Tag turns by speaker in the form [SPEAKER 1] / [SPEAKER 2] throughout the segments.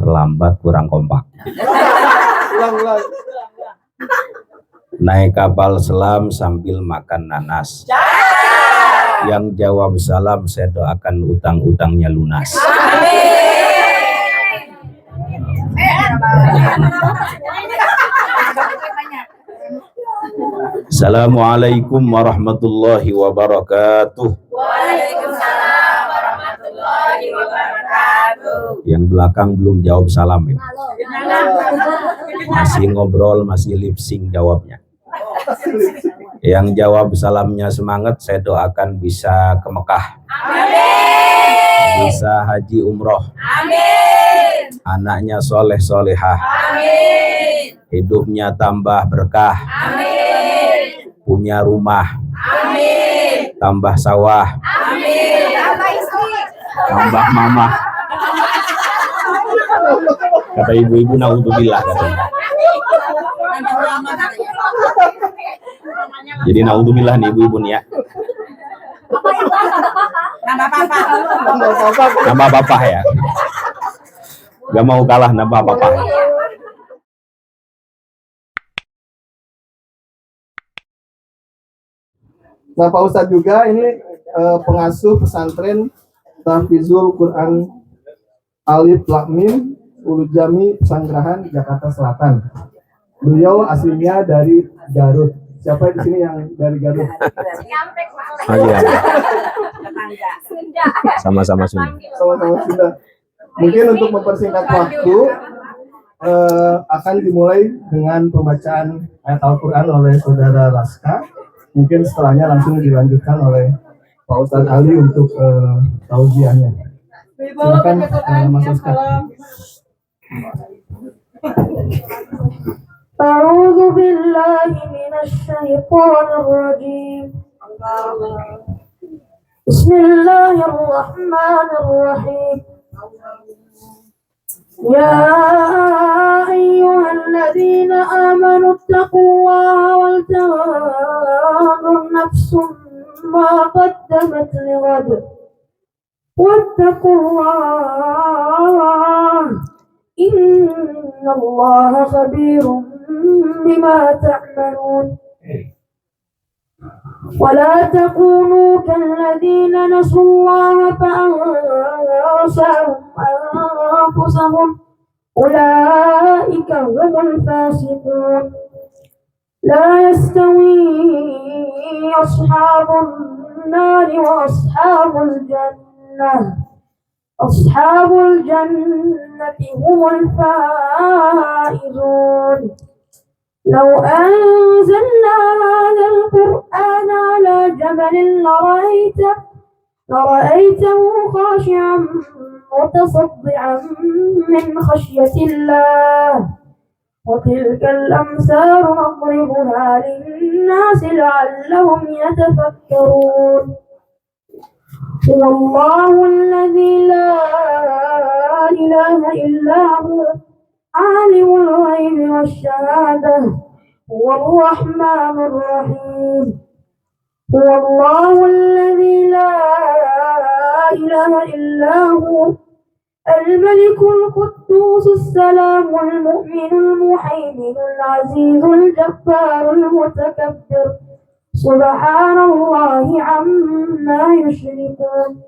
[SPEAKER 1] Terlambat, kurang kompak.
[SPEAKER 2] Ulang.
[SPEAKER 1] Naik kapal selam sambil makan nanas. Yang jawab salam saya doakan utang-utangnya lunas. Assalamualaikum warahmatullahi wabarakatuh.
[SPEAKER 3] Waalaikumsalam warahmatullahi wabarakatuh.
[SPEAKER 1] Yang belakang belum jawab salam ya. Masih ngobrol, masih lip sync jawabnya. Yang jawab salamnya semangat, saya doakan bisa ke Mekah.
[SPEAKER 3] Amin.
[SPEAKER 1] Bisa haji umroh.
[SPEAKER 3] Amin.
[SPEAKER 1] Anaknya soleh solehah.
[SPEAKER 3] Amin.
[SPEAKER 1] Hidupnya tambah berkah.
[SPEAKER 3] Amin.
[SPEAKER 1] Punya rumah.
[SPEAKER 3] Amin.
[SPEAKER 1] Tambah sawah.
[SPEAKER 3] Amin.
[SPEAKER 1] Tambah mama. Kata ibu-ibu naudzubillah katanya. Jadi naudzubillah nih ibu-ibu nih ya. Nama bapak ya. Gak mau kalah nama bapak.
[SPEAKER 2] Nah Pak Ustadz juga ini pengasuh pesantren Tahfizul Quran Alif Lam Mim Ulu Jami Pesanggerahan Jakarta Selatan. Beliau aslinya dari Garut. Siapa di sini yang dari Garut?
[SPEAKER 1] Oh iya. Sama-sama Sunda.
[SPEAKER 2] Sama-sama Sunda. Mungkin untuk mempersingkat waktu akan dimulai dengan pembacaan ayat Al-Quran oleh Saudara Raska. Mungkin setelahnya langsung dilanjutkan oleh Pak Ustadz Ali untuk tausiahnya. Silakan Mas Ustadz.
[SPEAKER 4] أعوذ بالله من الشيطان الرجيم بسم الله الرحمن الرحيم يا أيها الذين آمنوا اتقوا الله ولتنظر نفس ما قدمت لغد واتقوا الله إن الله خبير بما تعملون ولا تكونوا كالذين نسوا الله فأنساهم أنفسهم أولئك هم الفاسقون لا يستوي أصحاب النار وأصحاب الجنة أصحاب الجنة هم الفائزون لو أنزلنا هذا القرآن على جبل لرأيته خاشعا متصدعا من خشية الله وتلك الأمثال نضربها للناس لعلهم يتفكرون هو الله الذي لا إله إلا هو عالم الغيب والشهادة هو الرحمن الرحيم هو الله الذي لا إله إلا هو الملك القدوس السلام المؤمن المهيمن العزيز الجبار المتكبر سبحان الله عما يشركون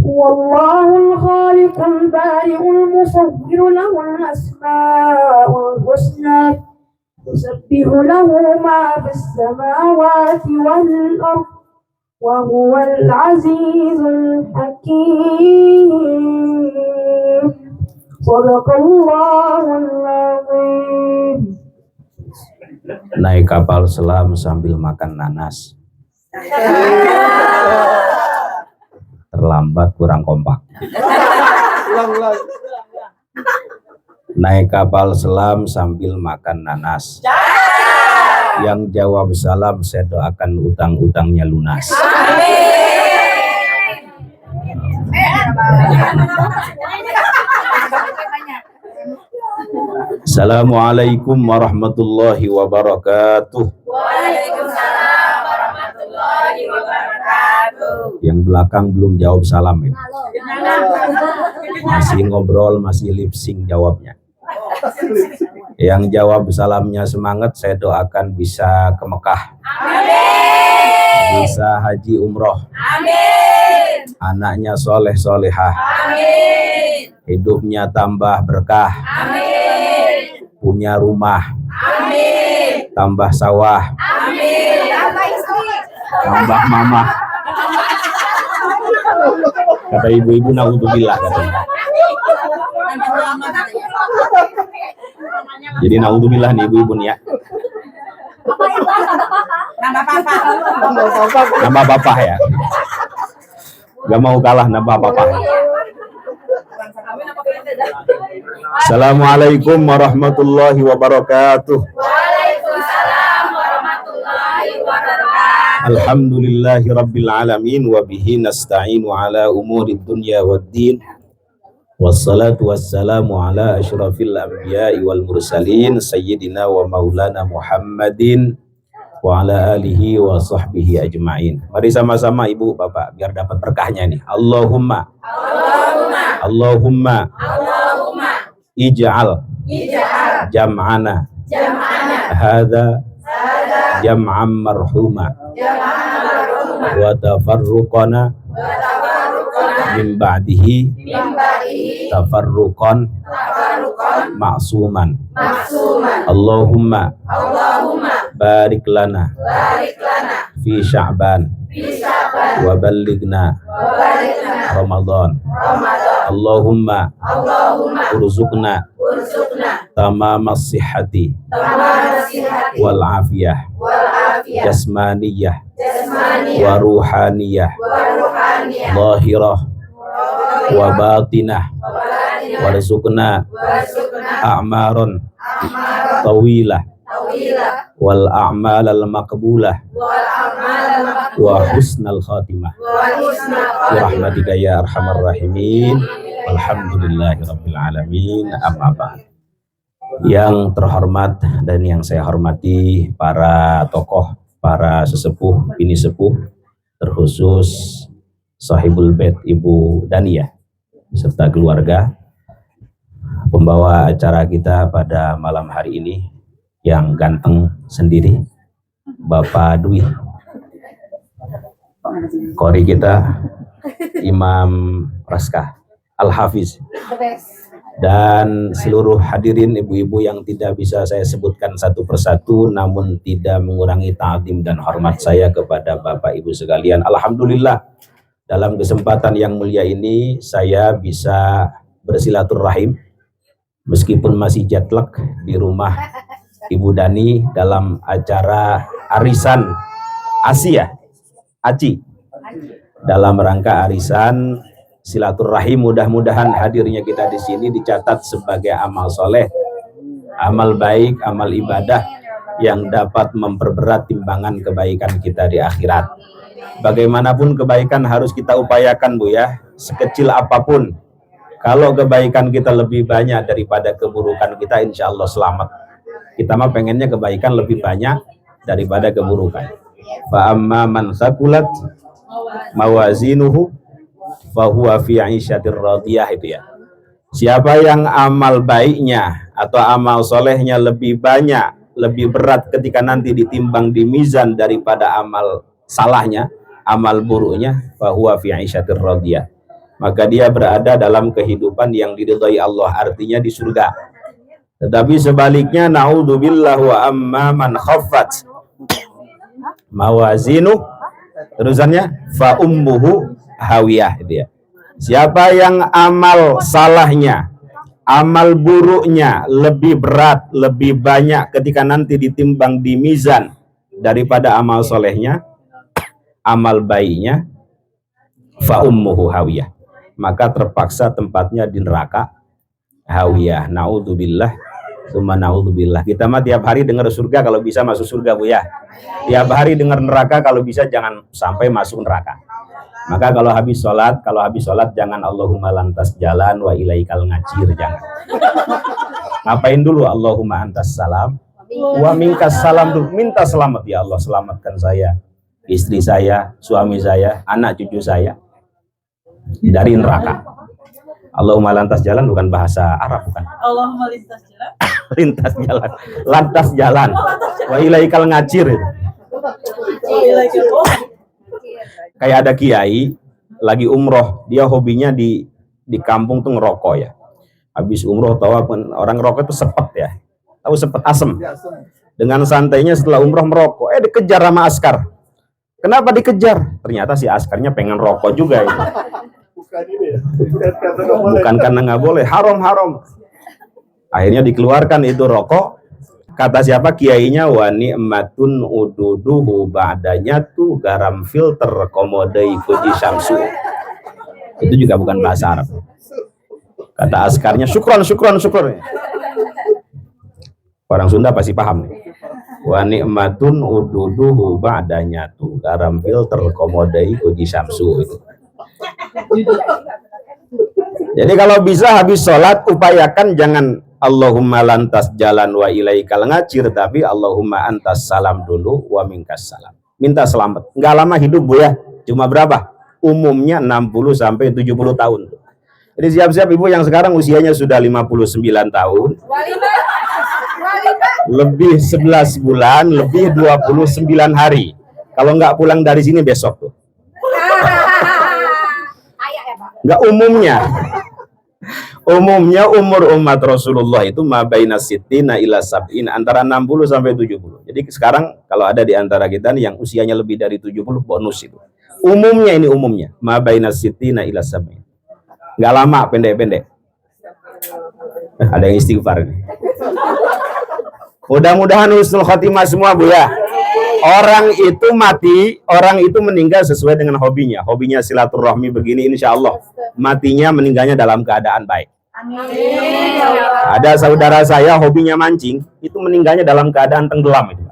[SPEAKER 4] هو الله الخالق البارئ المصور له الأسماء الحسنى يسبح له ما في السماوات والأرض وهو العزيز الحكيم صدق الله العظيم.
[SPEAKER 1] Naik kapal selam sambil makan nanas. Terlambat, kurang kompak.
[SPEAKER 2] Ulang.
[SPEAKER 1] Naik kapal selam sambil makan nanas. Yang jawab salam saya doakan utang-utangnya lunas. Assalamualaikum warahmatullahi wabarakatuh.
[SPEAKER 3] Waalaikumsalam warahmatullahi wabarakatuh.
[SPEAKER 1] Yang belakang belum jawab salam ya. Masih ngobrol, masih lip sync jawabnya. Yang jawab salamnya semangat, saya doakan bisa ke Mekah,
[SPEAKER 3] Amin.
[SPEAKER 1] bisa haji umroh,
[SPEAKER 3] Amin.
[SPEAKER 1] anaknya soleh solehah,
[SPEAKER 3] Amin.
[SPEAKER 1] hidupnya tambah berkah,
[SPEAKER 3] Amin.
[SPEAKER 1] punya rumah,
[SPEAKER 3] Amin.
[SPEAKER 1] tambah sawah,
[SPEAKER 3] Amin.
[SPEAKER 1] tambah mama. Kata ibu-ibu naudzubillah katanya. Jadi naudzubillah nih ibu-ibu nih ya.
[SPEAKER 3] Nama papa.
[SPEAKER 1] Nama bapak ya. Gak mau kalah nama bapak. Assalamualaikum warahmatullahi wabarakatuh.
[SPEAKER 3] Waalaikumsalam warahmatullahi wabarakatuh.
[SPEAKER 1] Alhamdulillahi rabbil alamin wa bihi nasta'inu ala umurid dunya waddin. Wassalatu wassalamu ala asyrafil anbiya'i wal mursalin sayyidina wa maulana Muhammadin wa ala alihi wa sahbihi ajma'in. Mari sama-sama ibu bapak biar dapat berkahnya nih. Allahumma Allahumma ij'al jam'ana hadza jam'an marhuma wa tafarruqana min ba'dihi tafarruqan ma'suman. Allahumma barik lana fi sya'ban wa ballighna Ramadan. Allahumma urzuqna tamamas sihhati wal afiyah jasmaniyah wa ruhaniyah zahirah wa batinah warzuqna a'maron tawilah wal a'malal maqbulah wa husnal khatimah birahmatika ya arhamar rahimin walhamdulillahi rabbil alamin amma ba'd. Yang terhormat dan yang saya hormati para tokoh, para sesepuh, bini sepuh, terkhusus Sahibul Bait Ibu Dania serta keluarga, pembawa acara kita pada malam hari ini yang ganteng sendiri, Bapak Dwi, Qori kita Imam Raska Al-Hafiz, dan seluruh hadirin ibu-ibu yang tidak bisa saya sebutkan satu persatu, namun tidak mengurangi ta'zim dan hormat saya kepada Bapak Ibu sekalian. Alhamdulillah dalam kesempatan yang mulia ini saya bisa bersilaturahim meskipun masih jet lag di rumah Ibu Dani dalam acara arisan Asia Aci, dalam rangka arisan silaturahim. Mudah-mudahan hadirnya kita di sini dicatat sebagai amal soleh, amal baik, amal ibadah yang dapat memperberat timbangan kebaikan kita di akhirat. Bagaimanapun kebaikan harus kita upayakan Bu ya, sekecil apapun. Kalau kebaikan kita lebih banyak daripada keburukan kita, insya Allah selamat. Kita mah pengennya kebaikan lebih banyak daripada keburukan. Fa amma man sakulat mawazinuhu fahuwa fi 'isyatir radiyah, itu ya. Siapa yang amal baiknya atau amal solehnya lebih banyak, lebih berat ketika nanti ditimbang di mizan daripada amal salahnya, amal buruknya, fahuwa fi 'isyatir radiyah, maka dia berada dalam kehidupan yang diridhai Allah, artinya di surga. Tetapi sebaliknya, naudzubillah, wa amma man khaffat mawazinu, terusannya fa ummuhu hawiyah, itu ya. Siapa yang amal salahnya, amal buruknya lebih berat, lebih banyak ketika nanti ditimbang di mizan daripada amal solehnya, amal baiknya, fa ummuhu hawiyah, maka terpaksa tempatnya di neraka hawiyah. Naudzubillah, tsumma naudzubillah. Kita mah tiap hari dengar surga kalau bisa masuk surga Bu ya. Tiap hari dengar neraka kalau bisa jangan sampai masuk neraka. Maka kalau habis sholat jangan Allahumma lantas jalan wa ilaikal ngacir, jangan. Ngapain dulu Allahumma antas salam wa minkas salam dulu, minta selamat, ya Allah selamatkan saya istri saya, suami saya, anak cucu saya dari neraka. Allahumma lantas jalan bukan bahasa Arab, bukan.
[SPEAKER 3] Allahumma lintas jalan.
[SPEAKER 1] Lintas jalan, lantas jalan. Wa ilaikal ngacir. Kayak ada kiai lagi umroh, dia hobinya di kampung tuh ngerokok ya. Habis umroh tahu apa, orang rokok itu sepet ya. Tahu sepet asem. Dengan santainya setelah umroh merokok, dikejar sama askar. Kenapa dikejar? Ternyata si askarnya pengen rokok juga itu.
[SPEAKER 2] Bukan ini ya. Karena nggak boleh.
[SPEAKER 1] Bukan karena nggak boleh, haram. Akhirnya dikeluarkan itu rokok. Kata siapa? Kiainya, wa ni'matun ududuhu ba'danya tuh garam filter komodai fuji syamsu. Itu juga bukan bahasa Arab. Kata askarnya, syukron. Orang Sunda pasti paham nih. Wa ni'matun ududuhu ba'danya tuh garam filter komodai fuji syamsu itu. Jadi kalau bisa habis sholat upayakan jangan Allahumma lantas jalan wa ilaikal ngacir, tapi Allahumma antas salam dulu wa minkas salam. Minta selamat. Nggak lama hidup Bu ya. Cuma berapa? Umumnya 60 sampai 70 tahun. Jadi siap-siap Ibu yang sekarang usianya sudah 59 tahun. Lebih 11 bulan, lebih 29 hari. Kalau nggak pulang dari sini besok tuh. Nggak umumnya. Umumnya umur umat Rasulullah itu mabaina sittina ila sab'in, antara 60 sampai 70. Jadi sekarang kalau ada di antara kita nih yang usianya lebih dari 70 bonus itu. Umumnya ini umumnya mabaina sittina ila sab'in. Nggak lama, pendek-pendek. Ada yang istighfar nih. Mudah-mudahan husnul khotimah semua Bu ya. Orang itu mati, orang itu meninggal sesuai dengan hobinya. Hobinya silaturahmi begini, insya Allah matinya meninggalnya dalam keadaan baik.
[SPEAKER 3] Amin.
[SPEAKER 1] Ada saudara saya hobinya mancing, itu meninggalnya dalam keadaan tenggelam itu.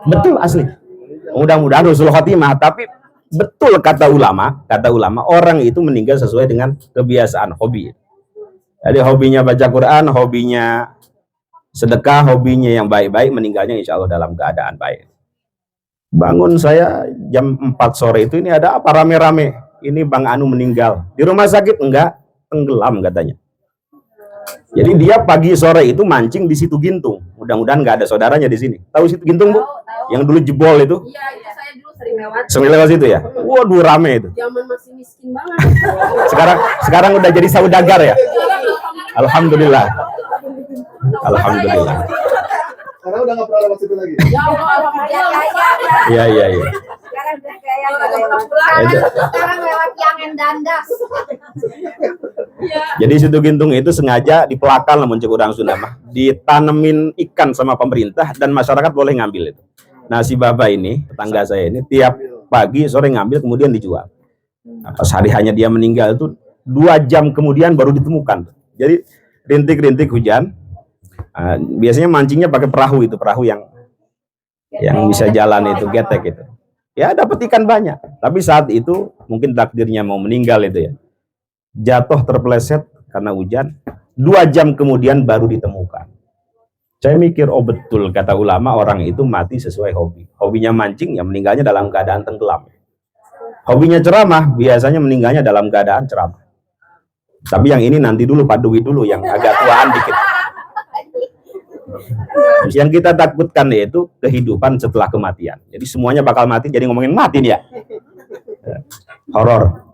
[SPEAKER 1] Betul asli. Mudah-mudahan husnul khotimah, tapi betul kata ulama orang itu meninggal sesuai dengan kebiasaan hobi. Jadi hobinya baca Quran, hobinya sedekah, hobinya yang baik-baik, meninggalnya insya Allah dalam keadaan baik. Bangun saya jam 4 sore itu, ini ada apa rame-rame? Ini Bang Anu meninggal. Di rumah sakit enggak, tenggelam katanya. Jadi dia pagi sore itu mancing di Situ Gintung. Mudah-mudahan nggak ada saudaranya di sini. Tahu Situ Gintung Bu? Yang dulu jebol itu.
[SPEAKER 3] Iya, saya dulu sering lewat.
[SPEAKER 1] Sering lewat situ ya? Waduh rame itu.
[SPEAKER 3] Zaman masih miskin banget.
[SPEAKER 1] Sekarang udah jadi saudagar ya? Alhamdulillah. Alhamdulillah.
[SPEAKER 2] Karena udah nggak pernah lewat situ lagi.
[SPEAKER 3] Ya Allah,
[SPEAKER 1] Iya.
[SPEAKER 3] sekarang udah kayak sekarang lewat yang Dandas.
[SPEAKER 1] Jadi Situ Gintung itu sengaja dipelakal namun cek orang Sunda mah, ditanemin ikan sama pemerintah dan masyarakat boleh ngambil itu. Nah si Bapak ini, tetangga saya ini tiap pagi sore ngambil kemudian dijual. Nah, pas hari hanya dia meninggal itu 2 jam kemudian baru ditemukan. Jadi rintik-rintik hujan. Biasanya mancingnya pakai perahu itu, perahu yang bisa jalan itu, getek itu. Ya dapat ikan banyak. Tapi saat itu mungkin takdirnya mau meninggal itu ya. Jatuh terpeleset karena hujan. 2 jam kemudian baru ditemukan. Saya mikir, oh betul kata ulama, orang itu mati sesuai hobi. Hobinya mancing, ya meninggalnya dalam keadaan tenggelam. Hobinya ceramah, biasanya meninggalnya dalam keadaan ceramah. Tapi yang ini nanti dulu, Pak Dwi dulu, yang agak tuaan dikit. Yang kita takutkan yaitu kehidupan setelah kematian. Jadi semuanya bakal mati, jadi ngomongin mati nih ya. Horor.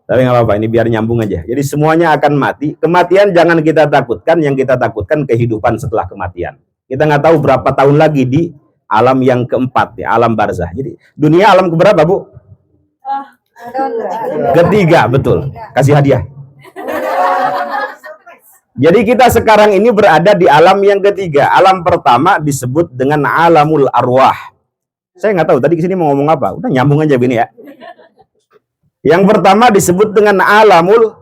[SPEAKER 1] Tapi nggak apa-apa, ini biar nyambung aja. Jadi semuanya akan mati. Kematian jangan kita takutkan, yang kita takutkan kehidupan setelah kematian. Kita nggak tahu berapa tahun lagi di alam yang keempat, ya, alam barzah. Jadi dunia alam keberapa Bu? Ketiga, betul. Kasih hadiah. Jadi kita sekarang ini berada di alam yang ketiga. Alam pertama disebut dengan alamul arwah. Saya nggak tahu tadi kesini mau ngomong apa. Udah nyambung aja begini ya. Yang pertama disebut dengan alamul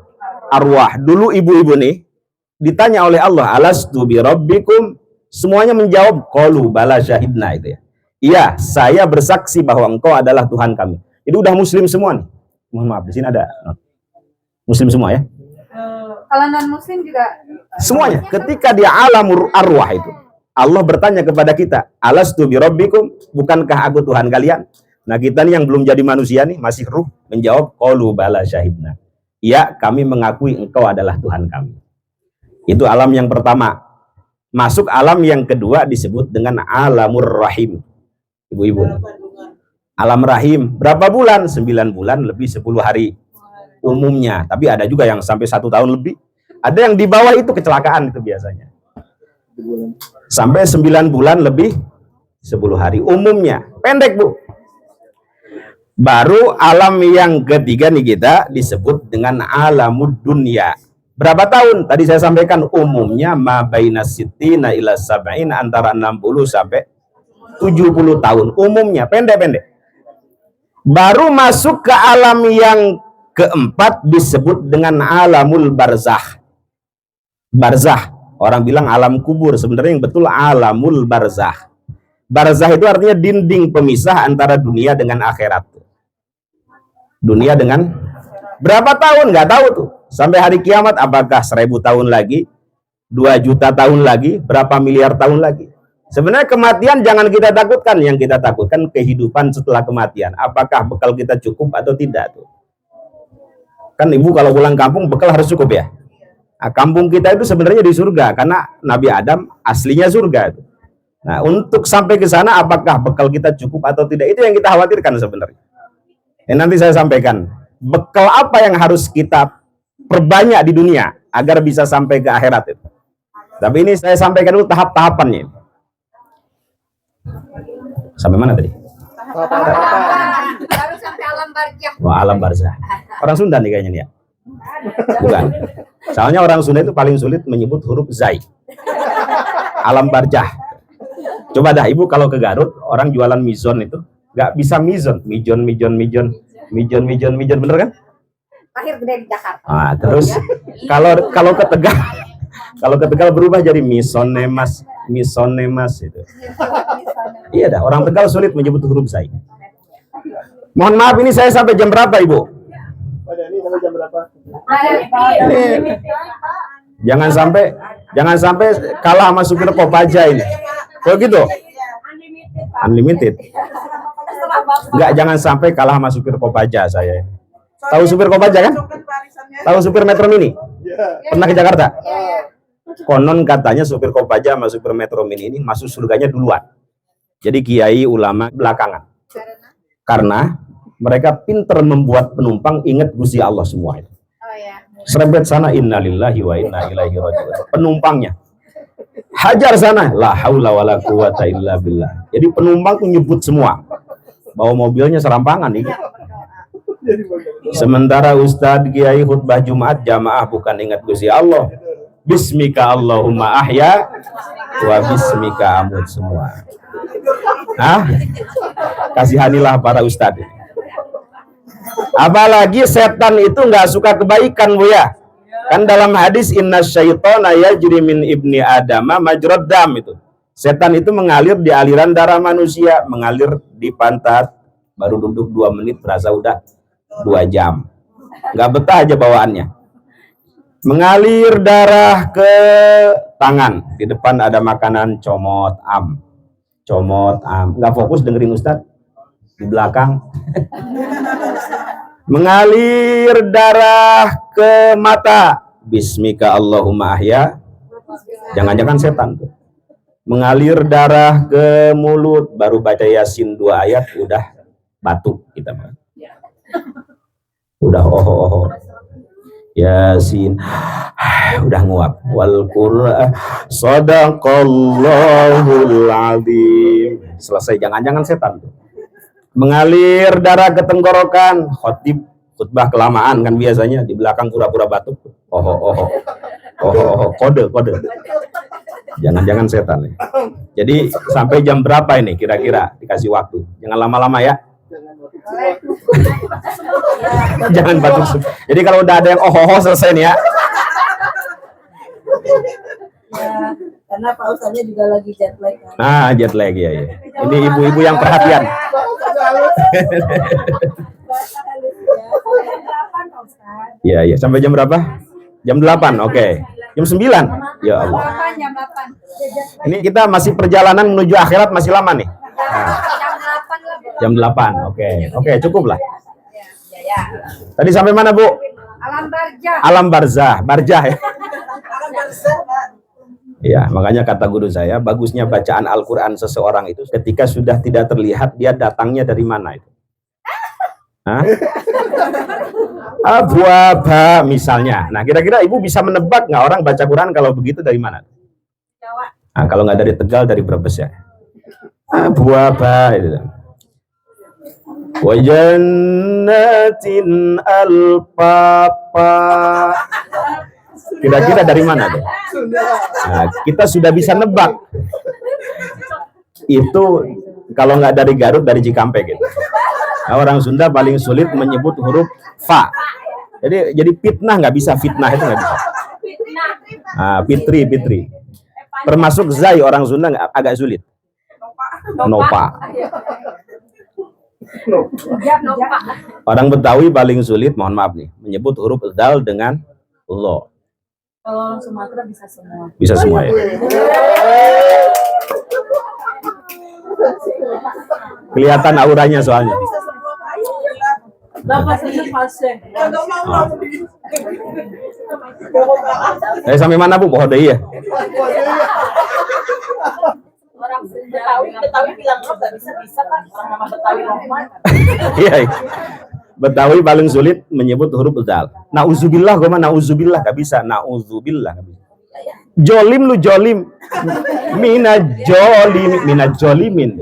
[SPEAKER 1] arwah. Dulu ibu-ibu nih ditanya oleh Allah, alastu bi rabbikum? Semuanya menjawab qalu bala syahidna itu ya. Iya, saya bersaksi bahwa engkau adalah Tuhan kami. Jadi udah muslim semua nih. Mohon maaf, di sini ada muslim semua ya.
[SPEAKER 3] Kalau non muslim juga
[SPEAKER 1] Semuanya. Ketika di alamul arwah itu, Allah bertanya kepada kita, alastu bi rabbikum? Bukankah aku Tuhan kalian? Nah kita nih yang belum jadi manusia nih, masih ruh, menjawab qalu bala syahidna. Ya, kami mengakui engkau adalah Tuhan kami. Itu alam yang pertama. Masuk alam yang kedua disebut dengan alamur rahim. Ibu-ibu. Alam rahim berapa bulan? 9 bulan lebih 10 hari umumnya. Tapi ada juga yang sampai 1 tahun lebih. Ada yang di bawah itu kecelakaan itu biasanya. Sampai 9 bulan lebih 10 hari umumnya. Pendek, Bu. Baru alam yang ketiga nih kita disebut dengan alamud dunya. Berapa tahun? Tadi saya sampaikan umumnya ma baina sittina ila sab'in, antara 60 sampai 70 tahun. Umumnya pendek-pendek. Baru masuk ke alam yang keempat disebut dengan alamul barzah. Barzah, orang bilang alam kubur, sebenarnya yang betul alamul barzah. Barzah itu artinya dinding pemisah antara dunia dengan akhirat. Dunia dengan berapa tahun? Nggak tahu tuh. Sampai hari kiamat apakah 1000 tahun lagi, 2 juta tahun lagi, berapa miliar tahun lagi? Sebenarnya kematian jangan kita takutkan. Yang kita takutkan kehidupan setelah kematian. Apakah bekal kita cukup atau tidak tuh? Kan ibu kalau pulang kampung bekal harus cukup ya. Nah, kampung kita itu sebenarnya di surga karena Nabi Adam aslinya surga itu. Nah, untuk sampai ke sana apakah bekal kita cukup atau tidak, itu yang kita khawatirkan sebenarnya. Nanti saya sampaikan bekal apa yang harus kita perbanyak di dunia agar bisa sampai ke akhirat itu. Tapi ini saya sampaikan dulu tahap-tahapannya. Sampai mana tadi?
[SPEAKER 3] Baru sampai alam barzah.
[SPEAKER 1] Wah, alam barzah. Orang Sunda nih kayaknya nih ya. Bukan. Soalnya orang Sunda itu paling sulit menyebut huruf zai. Alam barzah. Coba dah ibu kalau ke Garut, orang jualan mizon itu nggak bisa mijon, bener kan?
[SPEAKER 3] Akhir gede di Jakarta.
[SPEAKER 1] Nah, terus kalau ke Tegal berubah jadi misonemas itu. Iya dah, orang Tegal sulit menyebut huruf zai. Mohon maaf, ini saya sampai jam berapa, Ibu?
[SPEAKER 2] Pada ini sampai jam berapa?
[SPEAKER 1] Jangan sampai kalah sama supir Kopaja ini. Kalau gitu, unlimited. Enggak, jangan sampai kalah sama supir Kopaja saya. Tahu supir Kopaja kan? Tahu supir Metro Mini? Pernah ke Jakarta? Konon katanya supir Kopaja sama supir Metro Mini ini masuk surganya duluan. Jadi kiai ulama belakangan. Karena mereka pinter membuat penumpang ingat Gusti Allah semua itu. Serempet sana innalillahi wa inna ilaihi raji'un. Penumpangnya hajar sana la haula wala quwata illa billah. Jadi penumpang tuh nyebut semua. Bawa mobilnya serampangan nih. Sementara Ustadz Kiai khutbah Jumat jamaah bukan ingat Gusti Allah. Bismika Allahumma ahya wa bismika amut semua. Kasihanilah para ustadz. Apalagi setan itu nggak suka kebaikan, Bu ya. Kan dalam hadis inna syaitona yajri min ibni adama majrad dam itu. Setan itu mengalir di aliran darah manusia, mengalir di pantat, baru duduk 2 menit berasa udah 2 jam. Nggak betah aja bawaannya. Mengalir darah ke tangan, di depan ada makanan comot am. Nggak fokus dengerin Ustadz di belakang. Mengalir darah ke mata, bismika Allahumma ahya. Jangan-jangan setan tuh. Mengalir darah ke mulut, baru baca Yasin 2 ayat udah batuk kita mah. Udah Yasin udah nguap. Wal Qur'an sadaqallahul azim. Selesai, jangan-jangan setan tuh. Mengalir darah ke tenggorokan, khotib khutbah kelamaan kan biasanya di belakang pura-pura batuk. Kode. Jangan-jangan setan nih. Jadi sampai jam berapa ini kira-kira dikasih waktu? Jangan lama-lama ya. Jangan batuk. Jadi kalau udah ada yang selesai nih ya.
[SPEAKER 5] Karena Pak Ustadznya juga lagi jet lag kan.
[SPEAKER 1] Jet lag ya. Ini ibu-ibu yang perhatian. Iya, sampai jam berapa? Jam 8, oke. Jam 9. Ya Allah.
[SPEAKER 3] Jam 8.
[SPEAKER 1] Ini kita masih perjalanan menuju akhirat masih lama nih.
[SPEAKER 3] Jam 8 lah.
[SPEAKER 1] Jam 8. Oke. Oke, cukup lah.
[SPEAKER 3] Ya.
[SPEAKER 1] Tadi sampai mana, Bu?
[SPEAKER 3] Alam barzah.
[SPEAKER 1] Alam barzah. Barzah ya.
[SPEAKER 5] Alam barzah, Pak.
[SPEAKER 1] Ya, makanya kata guru saya, bagusnya bacaan Al-Quran seseorang itu ketika sudah tidak terlihat dia datangnya dari mana itu. Hah? Abwaba misalnya. Nah, kira-kira Ibu bisa menebak nggak orang baca Quran kalau begitu dari mana?
[SPEAKER 3] Jawa.
[SPEAKER 1] Nah, kalau nggak dari Tegal, dari Brebes ya. Abwaba itu. Wa jannatin alpapa. Kira-kira dari mana tuh? Nah, kita sudah bisa nebak. Itu kalau nggak dari Garut, dari Cikampek gitu. Nah, orang Sunda paling sulit menyebut huruf fa. Jadi fitnah nggak bisa, fitnah itu nggak bisa. Nah, fitri. Termasuk zai orang Sunda agak sulit. Nopa. Orang Betawi paling sulit, mohon maaf nih, menyebut huruf dal dengan lo.
[SPEAKER 5] Kalau orang Sumatera bisa semua.
[SPEAKER 1] Bisa semua ya. Kelihatan auranya soalnya. Sampai mana Bu? Pohodai ya?
[SPEAKER 5] Orang Betawi bilang lo nggak bisa kan? Orang nama Betawi Rohman.
[SPEAKER 1] Iya. Betawi paling sulit menyebut huruf dal. Nauzubillah, gue mah nauzubillah gak bisa. Nauzubillah gak bisa. Jolim lu jolim. Mina jolimin.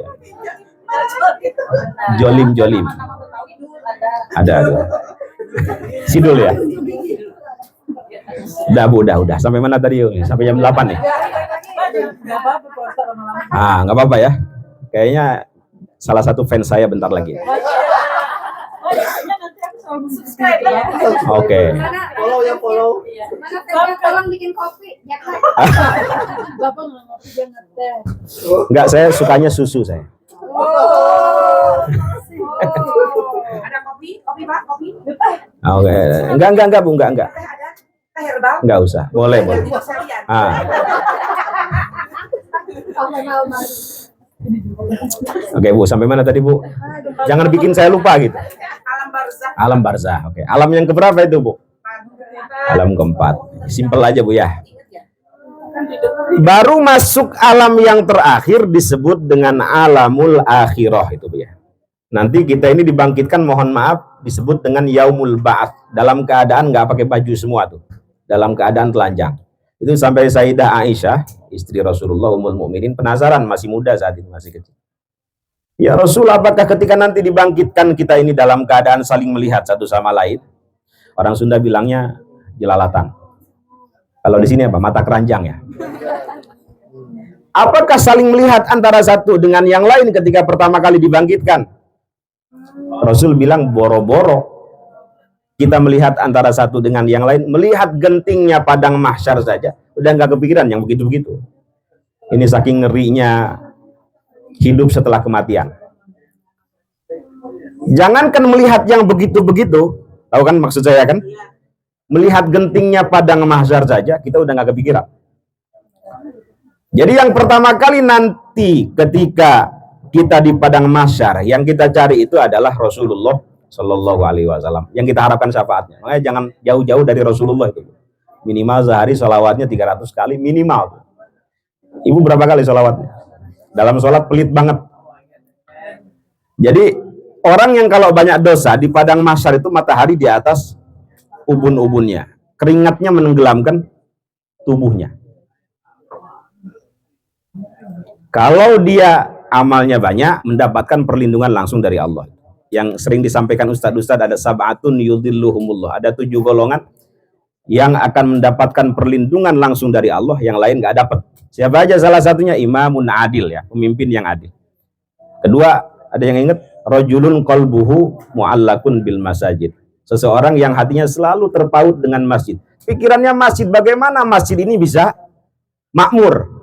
[SPEAKER 1] Jolim. Ada. Sidul ya. Udah. Sampai mana tadi? Sampai jam 8 nih. Nggak apa-apa ya. Kayaknya salah satu fans saya bentar lagi. Oke.
[SPEAKER 2] Follow.
[SPEAKER 3] Mana tolong bikin kopi. Ya kan.
[SPEAKER 5] Bapak nggak ngopi dia ngeteh.
[SPEAKER 1] Enggak, saya sukanya susu saya.
[SPEAKER 5] Ada kopi Pak, kopi.
[SPEAKER 1] Oke. Enggak Bu, enggak.
[SPEAKER 5] Ada herbal.
[SPEAKER 1] Enggak usah. Boleh. Oke Bu, sampai mana tadi Bu? Jangan bikin saya lupa gitu. Alam barzah. Oke. Alam yang keberapa itu Bu? Alam keempat. Simpel aja Bu ya. Baru masuk alam yang terakhir disebut dengan alamul akhirah itu Bu ya. Nanti kita ini dibangkitkan, mohon maaf, disebut dengan yaumul ba'ats. Dalam keadaan nggak pakai baju semua tuh. Dalam keadaan telanjang. Itu sampai Sayyidah Aisyah, istri Rasulullah Ummul Mukminin, penasaran, masih muda saat itu, masih kecil. Ya Rasul, apakah ketika nanti dibangkitkan kita ini dalam keadaan saling melihat satu sama lain? Orang Sunda bilangnya jelalatan. Kalau di sini apa? Mata keranjang ya. Apakah saling melihat antara satu dengan yang lain ketika pertama kali dibangkitkan? Rasul bilang boro-boro kita melihat antara satu dengan yang lain, melihat gentingnya padang mahsyar saja, udah nggak kepikiran yang begitu-begitu. Ini saking ngerinya hidup setelah kematian. Jangankan melihat yang begitu-begitu, tahu kan maksud saya kan? Melihat gentingnya padang mahsyar saja, kita udah nggak kepikiran. Jadi yang pertama kali nanti ketika kita di padang mahsyar, yang kita cari itu adalah Rasulullah Shallallahu Alaihi Wasallam. Yang kita harapkan syafaatnya. Makanya jangan jauh-jauh dari Rasulullah itu. Minimal sehari sholawatnya 300 kali minimal. Ibu berapa kali sholawatnya? Dalam sholat pelit banget. Jadi orang yang kalau banyak dosa di padang mahsyar itu matahari di atas ubun-ubunnya, keringatnya menenggelamkan tubuhnya. Kalau dia amalnya banyak, mendapatkan perlindungan langsung dari Allah. Yang sering disampaikan ustadz-ustadz, ada sab'atun yudhilluhumullah, ada 7 golongan yang akan mendapatkan perlindungan langsung dari Allah, yang lain nggak dapat. Siapa aja? Salah satunya imamun adil ya, pemimpin yang adil. Kedua, ada yang ingat? Rajulun qalbuhu mu'allakun bil masajid. Seseorang yang hatinya selalu terpaut dengan masjid. Pikirannya masjid, bagaimana masjid ini bisa makmur.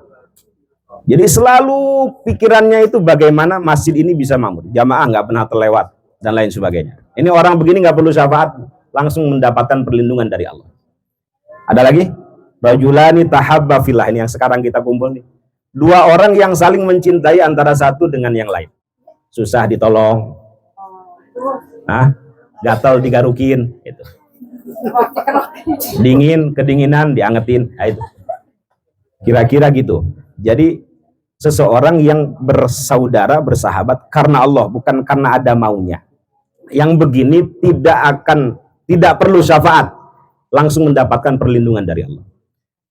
[SPEAKER 1] Jadi selalu pikirannya itu bagaimana masjid ini bisa makmur. Jamaah nggak pernah terlewat dan lain sebagainya. Ini orang begini nggak perlu syafaat, langsung mendapatkan perlindungan dari Allah. Ada lagi? Rajulani tahabba fillah, ini yang sekarang kita kumpul nih. 2 orang yang saling mencintai antara satu dengan yang lain. susah ditolong, gatal digarukin, gitu. Dingin, kedinginan diangetin, itu. Kira-kira gitu. Jadi seseorang yang bersaudara, bersahabat karena Allah, bukan karena ada maunya. Yang begini tidak perlu syafaat, langsung mendapatkan perlindungan dari Allah.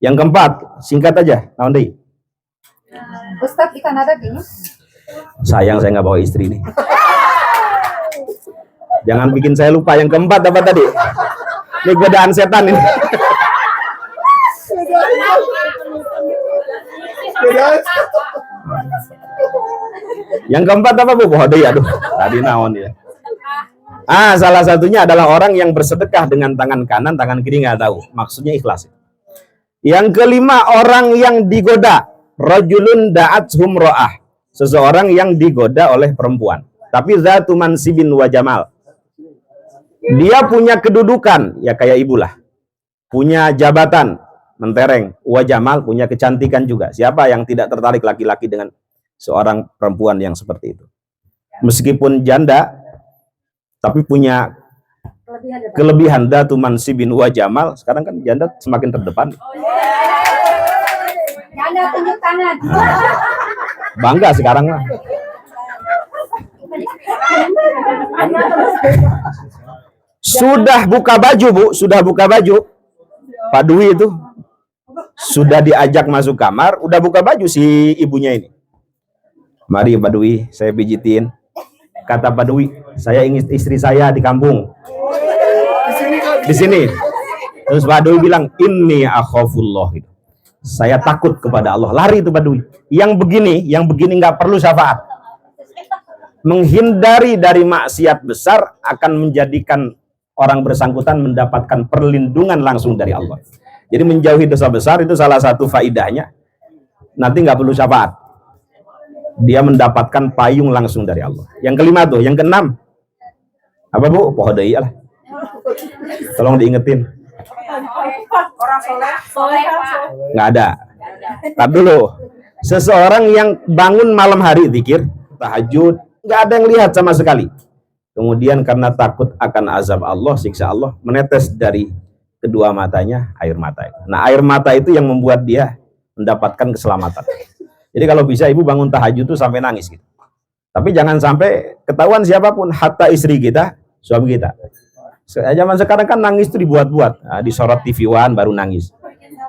[SPEAKER 1] Yang keempat, singkat aja, naon deui?
[SPEAKER 3] Ustadz di Kanada kayaknya.
[SPEAKER 1] Sayang saya nggak bawa istri nih. Jangan bikin saya lupa. Yang keempat apa tadi? Ini godaan setan ini. Yang keempat apa Bu? Aduh, tadi naon ya. Salah satunya adalah orang yang bersedekah dengan tangan kanan, tangan kiri nggak tahu. Maksudnya ikhlas. Yang kelima, orang yang digoda. Rajulun da'athum ra'ah. Seseorang yang digoda oleh perempuan. Tapi zatu mansibin wa jamal. Dia punya kedudukan, ya kayak ibu lah. Punya jabatan, mentereng. Wa jamal, punya kecantikan juga. Siapa yang tidak tertarik laki-laki dengan seorang perempuan yang seperti itu? Meskipun janda, tapi punya kelebihan datu mansibin wa jamal. Sekarang kan janda semakin terdepan.
[SPEAKER 3] Janda tunjuk tangan.
[SPEAKER 1] Bangga sekarang lah. Sudah buka baju Bu, sudah buka baju. Pak Dwi itu sudah diajak masuk kamar, udah buka baju si ibunya ini. Mari Pak Dwi, saya pijitin. Kata Pak Dwi, saya ingin istri saya di kampung. Di sini. Terus Pak Dwi bilang, inni akhafullah. Saya takut kepada Allah. Lari itu Pak Dwi. Yang begini nggak perlu syafaat. Menghindari dari maksiat besar akan menjadikan orang bersangkutan mendapatkan perlindungan langsung dari Allah. Jadi menjauhi dosa besar itu salah satu faidahnya. Nanti nggak perlu syafaat. Dia mendapatkan payung langsung dari Allah. Yang kelima tuh, yang keenam. Apa Bu? Poho deui lah. Tolong diingetin.
[SPEAKER 5] Orang soleh.
[SPEAKER 1] Nggak ada. Tar dulu. Seseorang yang bangun malam hari zikir, tahajud, nggak ada yang lihat sama sekali. Kemudian karena takut akan azab Allah, siksa Allah, menetes dari kedua matanya air mata. Nah, air mata itu yang membuat dia mendapatkan keselamatan. Jadi kalau bisa ibu bangun tahajud tuh sampai nangis gitu. Tapi jangan sampai ketahuan siapapun, hatta istri kita, suami kita. Zaman sekarang kan nangis itu dibuat-buat. Nah, disorot TV One baru nangis.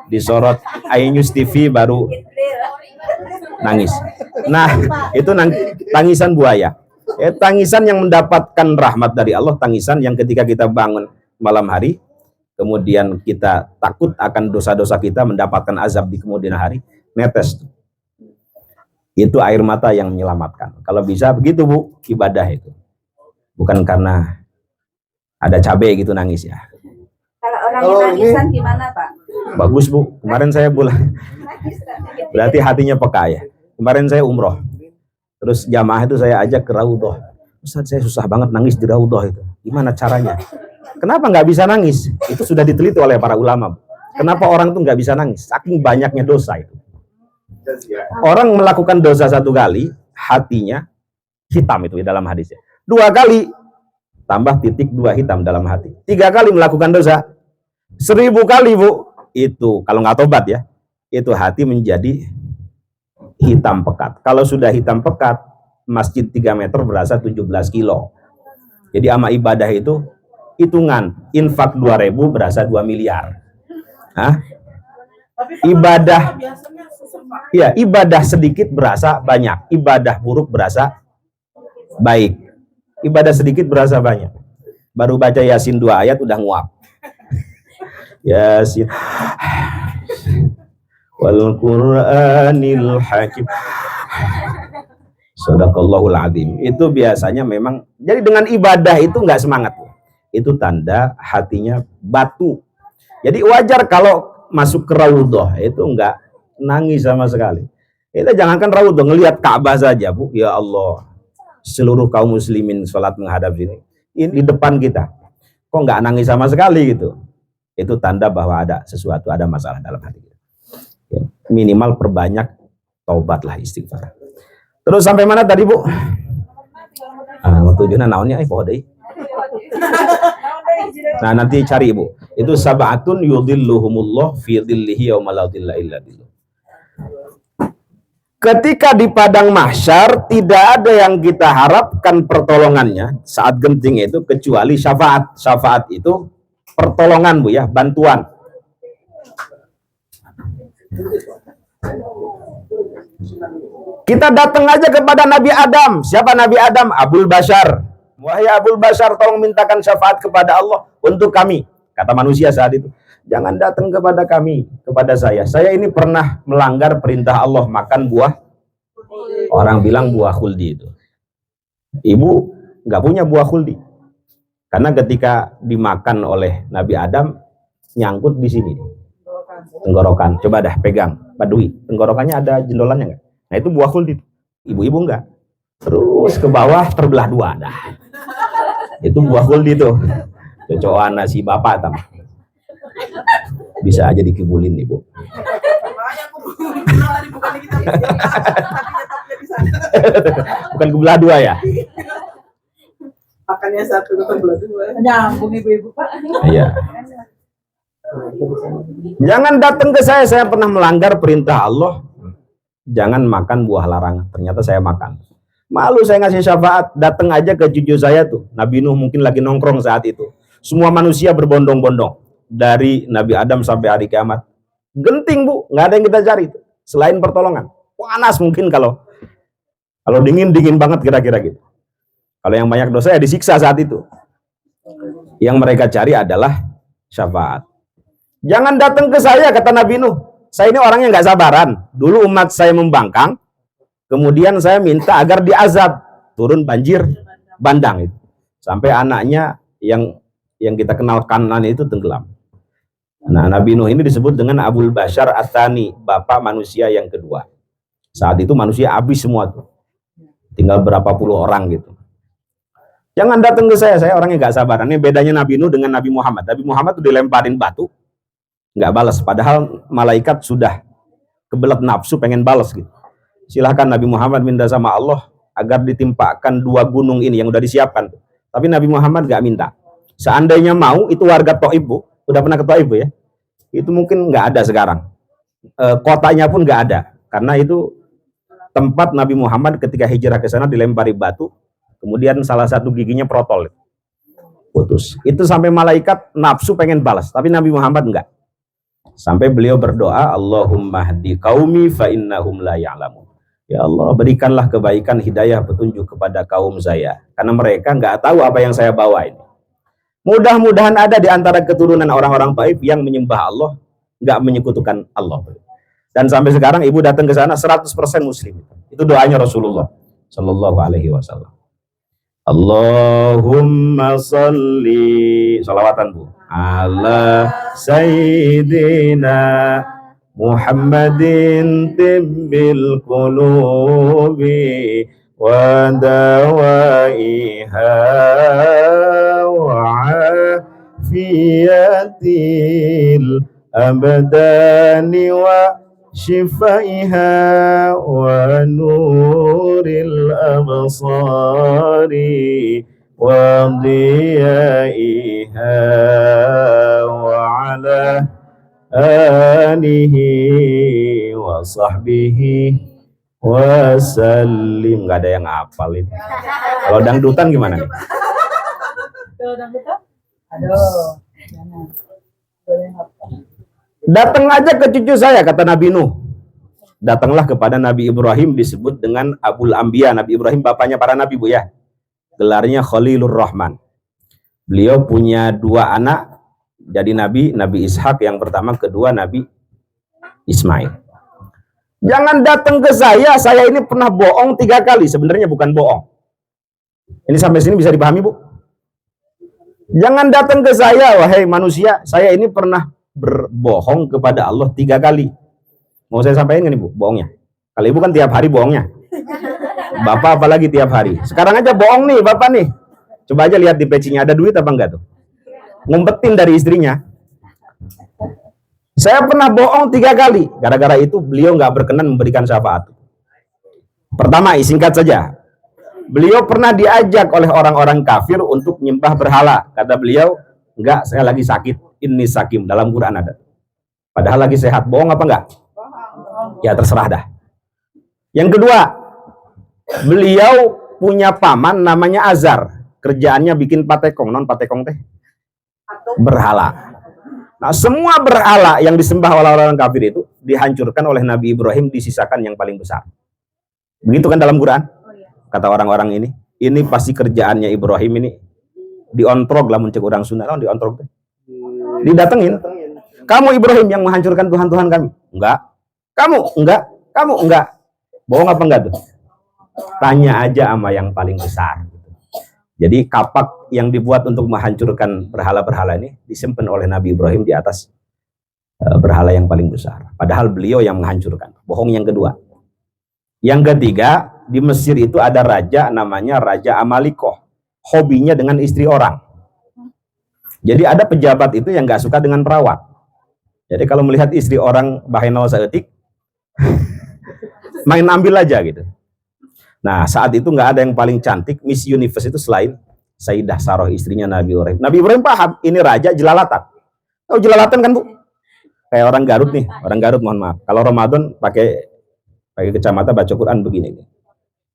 [SPEAKER 1] Disorot iNews TV baru nangis. Nah, itu tangisan buaya. Tangisan yang mendapatkan rahmat dari Allah, tangisan yang ketika kita bangun malam hari, kemudian kita takut akan dosa-dosa kita mendapatkan azab di kemudian hari, netes. Itu air mata yang menyelamatkan. Kalau bisa begitu Bu, ibadah itu. Bukan karena ada cabai gitu nangis ya.
[SPEAKER 5] Kalau orangnya nangisan gimana Pak?
[SPEAKER 1] Bagus Bu, kemarin saya berarti hatinya peka ya. Kemarin saya umroh. Terus jamaah itu saya ajak ke Raudhah. Ustaz, saya susah banget nangis di Raudhah itu. Gimana caranya? Kenapa nggak bisa nangis? Itu sudah diteliti oleh para ulama. Kenapa orang tuh nggak bisa nangis? Saking banyaknya dosa itu. Orang melakukan dosa satu kali, hatinya hitam itu di dalam hadisnya. 2 kali, tambah titik 2 hitam dalam hati. 3 kali melakukan dosa, 1000 kali Bu, itu kalau nggak tobat ya, itu hati menjadi hitam pekat. Kalau sudah hitam pekat, masjid 3 meter berasa 17 kilo. Jadi ama ibadah itu hitungan, infak 2.000 berasa 2 miliar. Hah? Ibadah, ya ibadah sedikit berasa banyak, ibadah buruk berasa baik. Ibadah sedikit berasa banyak. Baru baca Yasin 2 ayat udah nguap. Yasin. Wal Qur'anil Hakim. Shadaqallahul Adzim. Itu biasanya memang, jadi dengan ibadah itu nggak semangat. Itu tanda hatinya batu. Jadi wajar kalau masuk ke Raudhah itu nggak nangis sama sekali. Kita jangankan Raudhah, ngelihat Ka'bah saja Bu, ya Allah, seluruh kaum muslimin sholat menghadap sini, ini di depan kita, kok nggak nangis sama sekali gitu. Itu tanda bahwa ada sesuatu, ada masalah dalam hati kita. Ya, minimal perbanyak taubatlah, istighfar. Terus sampai mana tadi Bu? tujuannya naonnya poho deui. Nah, nanti cari Ibu. Itu sab'atun yudhilluhumullah fi dhillihi yauma la dhilla illa dhilluh. Ketika di padang mahsyar tidak ada yang kita harapkan pertolongannya saat genting itu kecuali syafaat. Syafaat itu pertolongan Bu ya, bantuan. Kita datang aja kepada Nabi Adam. Siapa Nabi Adam? Abul Bashar. Wahai Abul Bashar, tolong mintakan syafaat kepada Allah untuk kami. Kata manusia saat itu. Jangan datang kepada kami, kepada saya. Saya ini pernah melanggar perintah Allah makan buah. Orang bilang buah khuldi itu. Ibu nggak punya buah khuldi. Karena ketika dimakan oleh Nabi Adam, nyangkut di sini. Tenggorokan. Coba dah pegang, Pak Dwi. Tenggorokannya ada jendolannya nggak? Nah itu buah khuldi. Ibu-ibu enggak. Terus ke bawah terbelah dua dah. Itu buah khuldi tuh. Cocokan nasi bapak tam. Bisa aja dikibulin Ibu. Bukan kebelah dua ya?
[SPEAKER 5] Makannya satu kebelah dua. Nyambung ibu-ibu Pak.
[SPEAKER 1] Iya. Jangan datang ke saya pernah melanggar perintah Allah. Jangan makan buah larangan. Ternyata saya makan. Malu saya ngasih syafaat. Datang aja ke cucu saya tuh. Nabi Nuh mungkin lagi nongkrong saat itu. Semua manusia berbondong-bondong. Dari Nabi Adam sampai hari kiamat. Genting Bu. Nggak ada yang kita cari. Selain pertolongan. Panas mungkin kalau dingin banget kira-kira gitu. Kalau yang banyak dosa ya disiksa saat itu. Yang mereka cari adalah syafaat. Jangan datang ke saya, kata Nabi Nuh. Saya ini orangnya nggak sabaran. Dulu umat saya membangkang, kemudian saya minta agar diazab, turun banjir bandang itu, sampai anaknya yang kita kenal Kanan itu tenggelam. Nah, Nabi Nuh ini disebut dengan Abul Bashar Ats-Tsani, bapak manusia yang kedua. Saat itu manusia habis semua tuh, tinggal berapa puluh orang gitu. Jangan datang ke saya orangnya nggak sabaran. Ini bedanya Nabi Nuh dengan Nabi Muhammad. Nabi Muhammad tuh dilemparin batu, nggak balas, padahal malaikat sudah kebelet nafsu pengen balas gitu. Silahkan Nabi Muhammad minta sama Allah agar ditimpakan 2 gunung ini yang udah disiapkan. Tapi Nabi Muhammad nggak minta. Seandainya mau, itu warga Thaif Bu, udah pernah ke Thaif Bu ya, itu mungkin nggak ada sekarang. Kotanya pun nggak ada, karena itu tempat Nabi Muhammad ketika hijrah ke sana dilempari batu, kemudian salah satu giginya protol, putus. Itu sampai malaikat nafsu pengen balas, tapi Nabi Muhammad enggak. Sampai beliau berdoa, Allahumma hdi qaumi fa innahum la ya'lamun. Ya Allah, berikanlah kebaikan, hidayah, petunjuk kepada kaum saya, karena mereka nggak tahu apa yang saya bawa ini. Mudah-mudahan ada di antara keturunan orang-orang Thaif yang menyembah Allah, nggak menyekutukan Allah. Dan sampai sekarang ibu datang ke sana 100% muslim. Itu doanya Rasulullah Shallallahu Alaihi Wasallam. Allahumma salli, salawatan Bu, ala Sayyidina Muhammadin tibbil qulubi wa dawaiha wa afiyatil abdani wa shifaiha wa nuril absari wa diyaiha wa ala alihi wa sahbihi wa sallim. Nggak ada yang hafal ini. Kalau dangdutan gimana nih?
[SPEAKER 5] Kalau dangdutan? Aduh, jangan.
[SPEAKER 1] Datang aja ke cucu saya, kata Nabi Nuh. Datanglah kepada Nabi Ibrahim, disebut dengan Abul Anbiya. Nabi Ibrahim bapaknya para nabi Bu ya. Gelarnya Khalilur Rahman. Beliau punya 2 anak jadi nabi, Nabi Ishak yang pertama, kedua Nabi Ismail. Jangan datang ke saya ini pernah bohong 3 kali. Sebenarnya bukan bohong. Ini sampai sini bisa dipahami Bu? Jangan datang ke saya, wahai manusia, saya ini pernah berbohong kepada Allah 3 kali. Mau saya sampaikan nih Bu, bohongnya. Kalau ibu kan tiap hari bohongnya. Bapak apalagi tiap hari. Sekarang aja bohong nih Bapak nih. Coba aja lihat di pecinya ada duit apa enggak tuh. Ngumpetin dari istrinya. Saya pernah bohong 3 kali. Gara-gara itu beliau nggak berkenan memberikan syafaat. Pertama, singkat saja. Beliau pernah diajak oleh orang-orang kafir untuk menyembah berhala. Kata beliau, enggak, saya lagi sakit. Ini sakim, dalam Quran ada. Padahal lagi sehat. Bohong apa enggak? Ya terserah dah. Yang kedua, beliau punya paman namanya Azar. Kerjaannya bikin patekong. Non patekong teh? Berhala. Nah, semua berhala yang disembah oleh orang kafir itu dihancurkan oleh Nabi Ibrahim, disisakan yang paling besar. Begitu kan dalam Quran? Kata orang-orang ini pasti kerjaannya Ibrahim ini diontrog lah, muncul orang Sunda, kan diontrog teh. Didatengin. Kamu Ibrahim yang menghancurkan Tuhan-Tuhan kami. Enggak. Kamu enggak. Kamu enggak. Bohong apa enggak tuh? Tanya aja sama yang paling besar. Jadi kapak yang dibuat untuk menghancurkan berhala-berhala ini disimpan oleh Nabi Ibrahim di atas berhala yang paling besar. Padahal beliau yang menghancurkan. Bohong yang kedua. Yang ketiga, di Mesir itu ada raja namanya Raja Amalikoh. Hobinya dengan istri orang. Jadi ada pejabat itu yang nggak suka dengan perawat. Jadi kalau melihat istri orang bahenol saeutik, main ambil aja gitu. Nah, saat itu nggak ada yang paling cantik Miss Universe itu selain Sayyidah Saroh, istrinya Nabi Ibrahim. Nabi Ibrahim paham, ini raja jelalatan. Tahu jelalatan kan, Bu? Kayak orang Garut nih, orang Garut mohon maaf. Kalau Ramadan pakai kacamata baca Quran begini.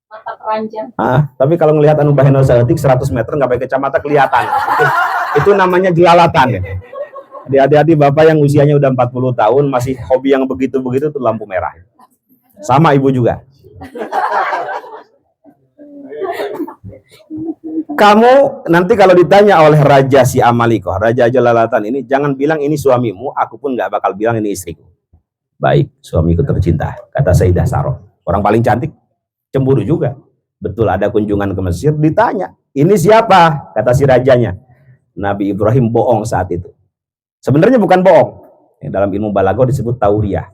[SPEAKER 3] Mata keranjang.
[SPEAKER 1] Tapi kalau ngelihat anu bahenol saeutik 100 meter nggak pakai kacamata kelihatan. Itu namanya jelalatan. Hati-hati Bapak yang usianya udah 40 tahun masih hobi yang begitu-begitu itu lampu merah. Sama Ibu juga. Kamu nanti kalau ditanya oleh Raja si Amalikoh, Raja Jelalatan ini, jangan bilang ini suamimu, aku pun nggak bakal bilang ini istriku. Baik, suamiku tercinta, kata Sayyidah Saroh. Orang paling cantik, cemburu juga. Betul ada kunjungan ke Mesir, ditanya, ini siapa? Kata si rajanya. Nabi Ibrahim bohong saat itu. Sebenarnya bukan bohong. Dalam ilmu balaghah disebut tauriyah.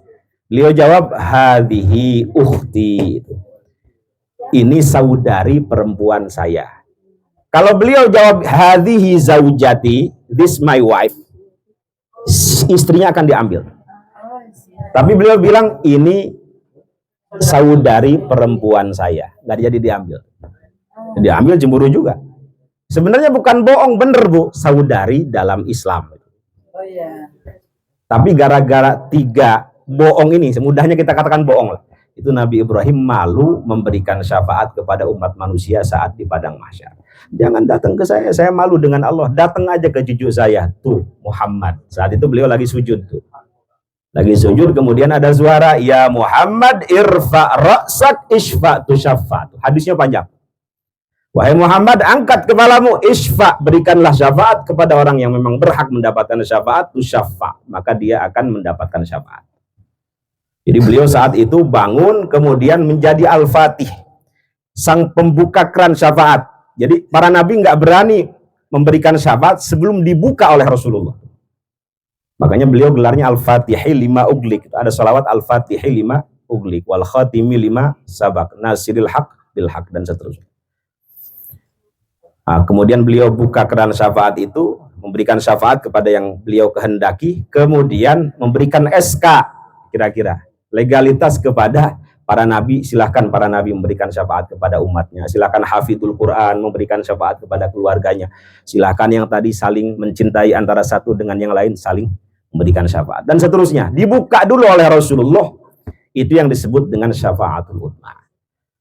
[SPEAKER 1] Beliau jawab, hadhihi ukhti. Ini saudari perempuan saya. Kalau beliau jawab hadhihi zaujati, this my wife, istrinya akan diambil. Tapi beliau bilang ini saudari perempuan saya, nggak jadi diambil. Diambil cemburu juga. Sebenarnya bukan bohong, bener Bu, saudari dalam Islam.
[SPEAKER 5] Oh iya.
[SPEAKER 1] Tapi gara-gara 3 bohong ini, semudahnya kita katakan bohong lah. Itu Nabi Ibrahim malu memberikan syafaat kepada umat manusia saat di padang mahsyar. Jangan datang ke saya malu dengan Allah. Datang aja ke cucu saya, tuh Muhammad. Saat itu beliau lagi sujud tuh. Lagi sujud, kemudian ada suara, ya Muhammad irfa ra'sak isfa tusyaffa. Hadisnya panjang. Wahai Muhammad, angkat kepalamu, isfa, berikanlah syafaat kepada orang yang memang berhak mendapatkan syafaat, tusyaffa, maka dia akan mendapatkan syafaat. Jadi beliau saat itu bangun, kemudian menjadi Al-Fatih, sang pembuka keran syafaat. Jadi para nabi nggak berani memberikan syafaat sebelum dibuka oleh Rasulullah. Makanya beliau gelarnya Al-Fatihi 5 uglik. Ada salawat Al-Fatihi 5 uglik, wal khatimi 5 sabak, nasiril haq bil haq, dan seterusnya. Nah, kemudian beliau buka keran syafaat itu, memberikan syafaat kepada yang beliau kehendaki, kemudian memberikan SK, kira-kira legalitas kepada para nabi. Silahkan para nabi memberikan syafaat kepada umatnya, silahkan hafidul Quran memberikan syafaat kepada keluarganya, silahkan yang tadi saling mencintai antara satu dengan yang lain saling memberikan syafaat, dan seterusnya. Dibuka dulu oleh Rasulullah, itu yang disebut dengan syafaatul uzma.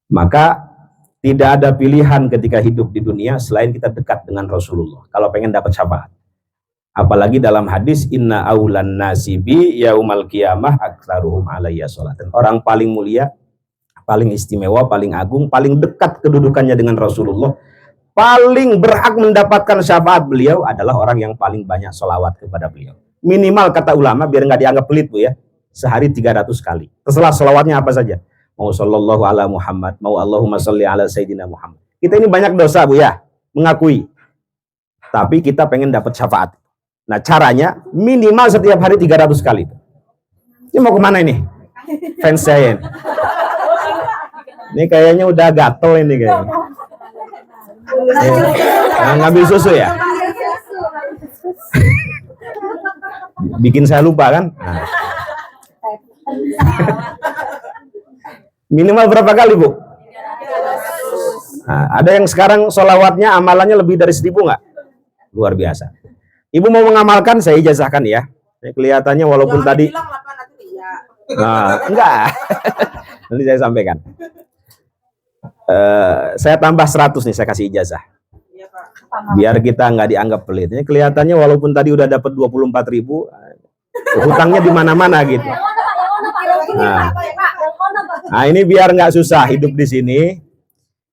[SPEAKER 1] Maka tidak ada pilihan ketika hidup di dunia selain kita dekat dengan Rasulullah kalau pengen dapat syafaat. Apalagi dalam hadis, inna aulan nasibi yaumal qiyamah aktsaruhum alayya sholatan. Orang paling mulia, paling istimewa, paling agung, paling dekat kedudukannya dengan Rasulullah, paling berhak mendapatkan syafaat beliau adalah orang yang paling banyak sholawat kepada beliau. Minimal kata ulama, biar nggak dianggap pelit Bu ya, sehari 300 kali. Terserah sholawatnya apa saja. Mau sallallahu ala Muhammad, mau Allahumma sholli ala Sayyidina Muhammad. Kita ini banyak dosa Bu ya, mengakui. Tapi kita pengen dapat syafaat. Nah caranya minimal setiap hari 300 kali. Ini mau kemana ini? Fans saya ini. Ini kayaknya udah gatel ini kayaknya. Nah, ngambil susu ya? Bikin saya lupa kan? Nah. Minimal berapa kali Bu? Nah, ada yang sekarang sholawatnya amalannya lebih dari 1000 nggak? Luar biasa. Ibu mau mengamalkan, saya ijazahkan ya. Kelihatannya walaupun tadi enggak. Nanti saya sampaikan. Saya tambah 100 nih, saya kasih ijazah. Biar kita nggak dianggap pelit. Ini kelihatannya walaupun tadi udah dapat 24.000, hutangnya di mana-mana gitu. Nah, ini biar nggak susah hidup di sini.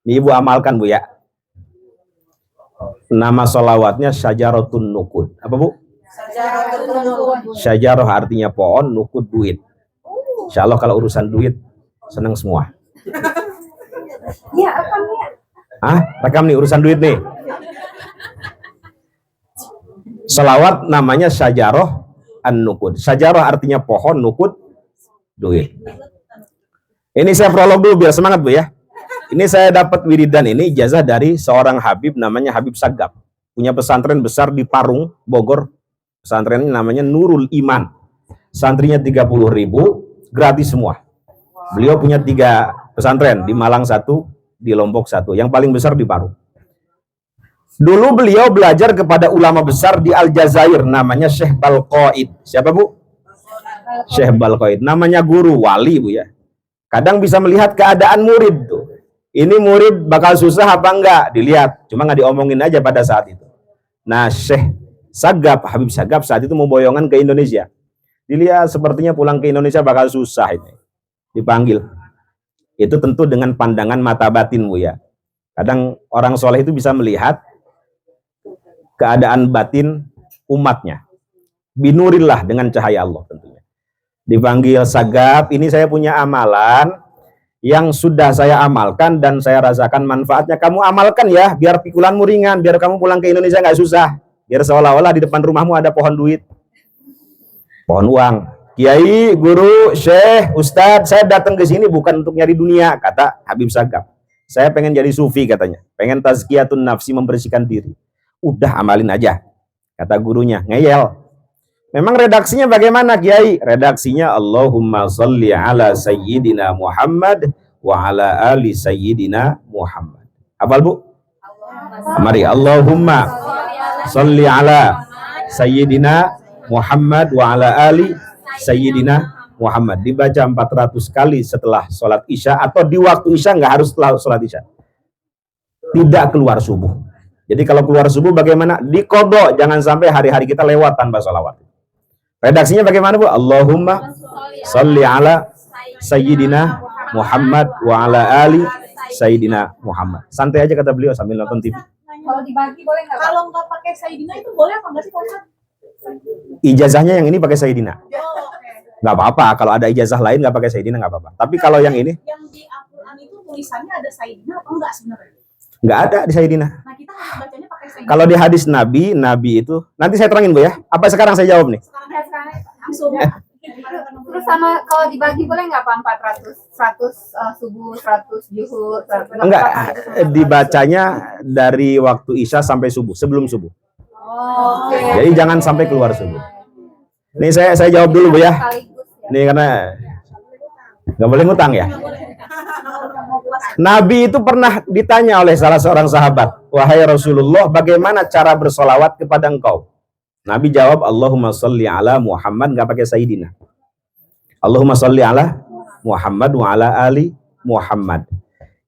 [SPEAKER 1] Ini Ibu amalkan Bu ya. Nama sholawatnya Syajaratun Nukud. Apa Bu? Syajarah artinya pohon, nukud duit. Insya Allah kalau urusan duit senang semua.
[SPEAKER 3] Ya, apa nih?
[SPEAKER 1] Rekam nih urusan duit nih. Selawat namanya Syajarah An-Nukud. Syajarah artinya pohon, nukud duit. Ini saya prolog dulu biar semangat Bu ya. Ini saya dapat wiridan ini ijazah dari seorang Habib namanya Habib Sagap. Punya pesantren besar di Parung, Bogor. Pesantrennya namanya Nurul Iman. Santrinya 30.000, gratis semua. Beliau punya 3 pesantren, di Malang 1, di Lombok 1. Yang paling besar di Parung. Dulu beliau belajar kepada ulama besar di Aljazair, namanya Syekh Balqaid. Siapa Bu? Syekh Balqaid. Namanya guru, wali Bu ya. Kadang bisa melihat keadaan murid tuh. Ini murid bakal susah apa enggak? Dilihat, cuma nggak diomongin aja pada saat itu. Nah, Syekh Sagap, Habib Sagap saat itu mau boyongan ke Indonesia. Dilihat sepertinya pulang ke Indonesia bakal susah ini. Dipanggil. Itu tentu dengan pandangan mata batin Bu ya. Kadang orang soleh itu bisa melihat keadaan batin umatnya. Binurillah, dengan cahaya Allah tentunya. Dipanggil Sagap, ini saya punya amalan yang sudah saya amalkan dan saya rasakan manfaatnya. Kamu amalkan ya, biar pikulanmu ringan, biar kamu pulang ke Indonesia nggak susah. Biar seolah-olah di depan rumahmu ada pohon duit, pohon uang. Kiai, guru, syekh, ustadz, saya datang ke sini bukan untuk nyari dunia, kata Habib Sagap. Saya pengen jadi sufi katanya, pengen tazkiyatun nafsi, membersihkan diri. Udah amalin aja, kata gurunya. Ngeyel. Memang redaksinya bagaimana Kiai? Redaksinya Allahumma sholli ala sayyidina Muhammad wa ala ali sayyidina Muhammad. Hafal Bu? Mari, Allahumma sholli ala sayyidina Muhammad wa ala ali sayyidina Muhammad. Dibaca 400 kali setelah sholat isya, atau di waktu isya, nggak harus setelah sholat isya. Tidak keluar subuh. Jadi kalau keluar subuh bagaimana? Dikodok, jangan sampai hari-hari kita lewat tanpa sholawat. Redaksinya bagaimana Bu? Allahumma sholli ala sayyidina Muhammad wa ala ali sayyidina Muhammad. Santai aja kata beliau sambil nonton TV.
[SPEAKER 3] Kalau dibagi boleh nggak?
[SPEAKER 5] Kalau nggak pakai sayyidina itu boleh apa nggak sih Pak Ustadz?
[SPEAKER 1] Ijazahnya yang ini pakai sayyidina. Nggak apa-apa, kalau ada ijazah lain nggak pakai sayyidina nggak apa-apa. Tapi kalau yang ini,
[SPEAKER 5] Yang di Al-Quran itu tulisannya ada sayyidina atau enggak sebenarnya?
[SPEAKER 1] nggak ada di sayyidina.
[SPEAKER 5] Nah, kita harus bacanya pakai sayyidina.
[SPEAKER 1] Kalau di hadis Nabi, Nabi itu, nanti saya terangin Bu ya. Apa sekarang saya jawab nih?
[SPEAKER 5] Sekarang langsung.
[SPEAKER 3] Terus sama kalau dibagi boleh nggak Pak? 100 subuh, 100 zuhur, 100
[SPEAKER 1] Enggak, dibacanya dari waktu isya sampai subuh, sebelum subuh.
[SPEAKER 3] Oh, oke.
[SPEAKER 1] Jadi jangan sampai keluar subuh. Nih saya jawab dulu Bu ya.
[SPEAKER 3] Sekaligus ya.
[SPEAKER 1] Nih karena nggak boleh ngutang ya. Nabi itu pernah ditanya oleh salah seorang sahabat, wahai Rasulullah, bagaimana cara bersolawat kepada engkau? Nabi jawab, Allahumma sholli ala Muhammad, nggak pakai sayyidina. Allahumma sholli ala Muhammad wa ala ali Muhammad.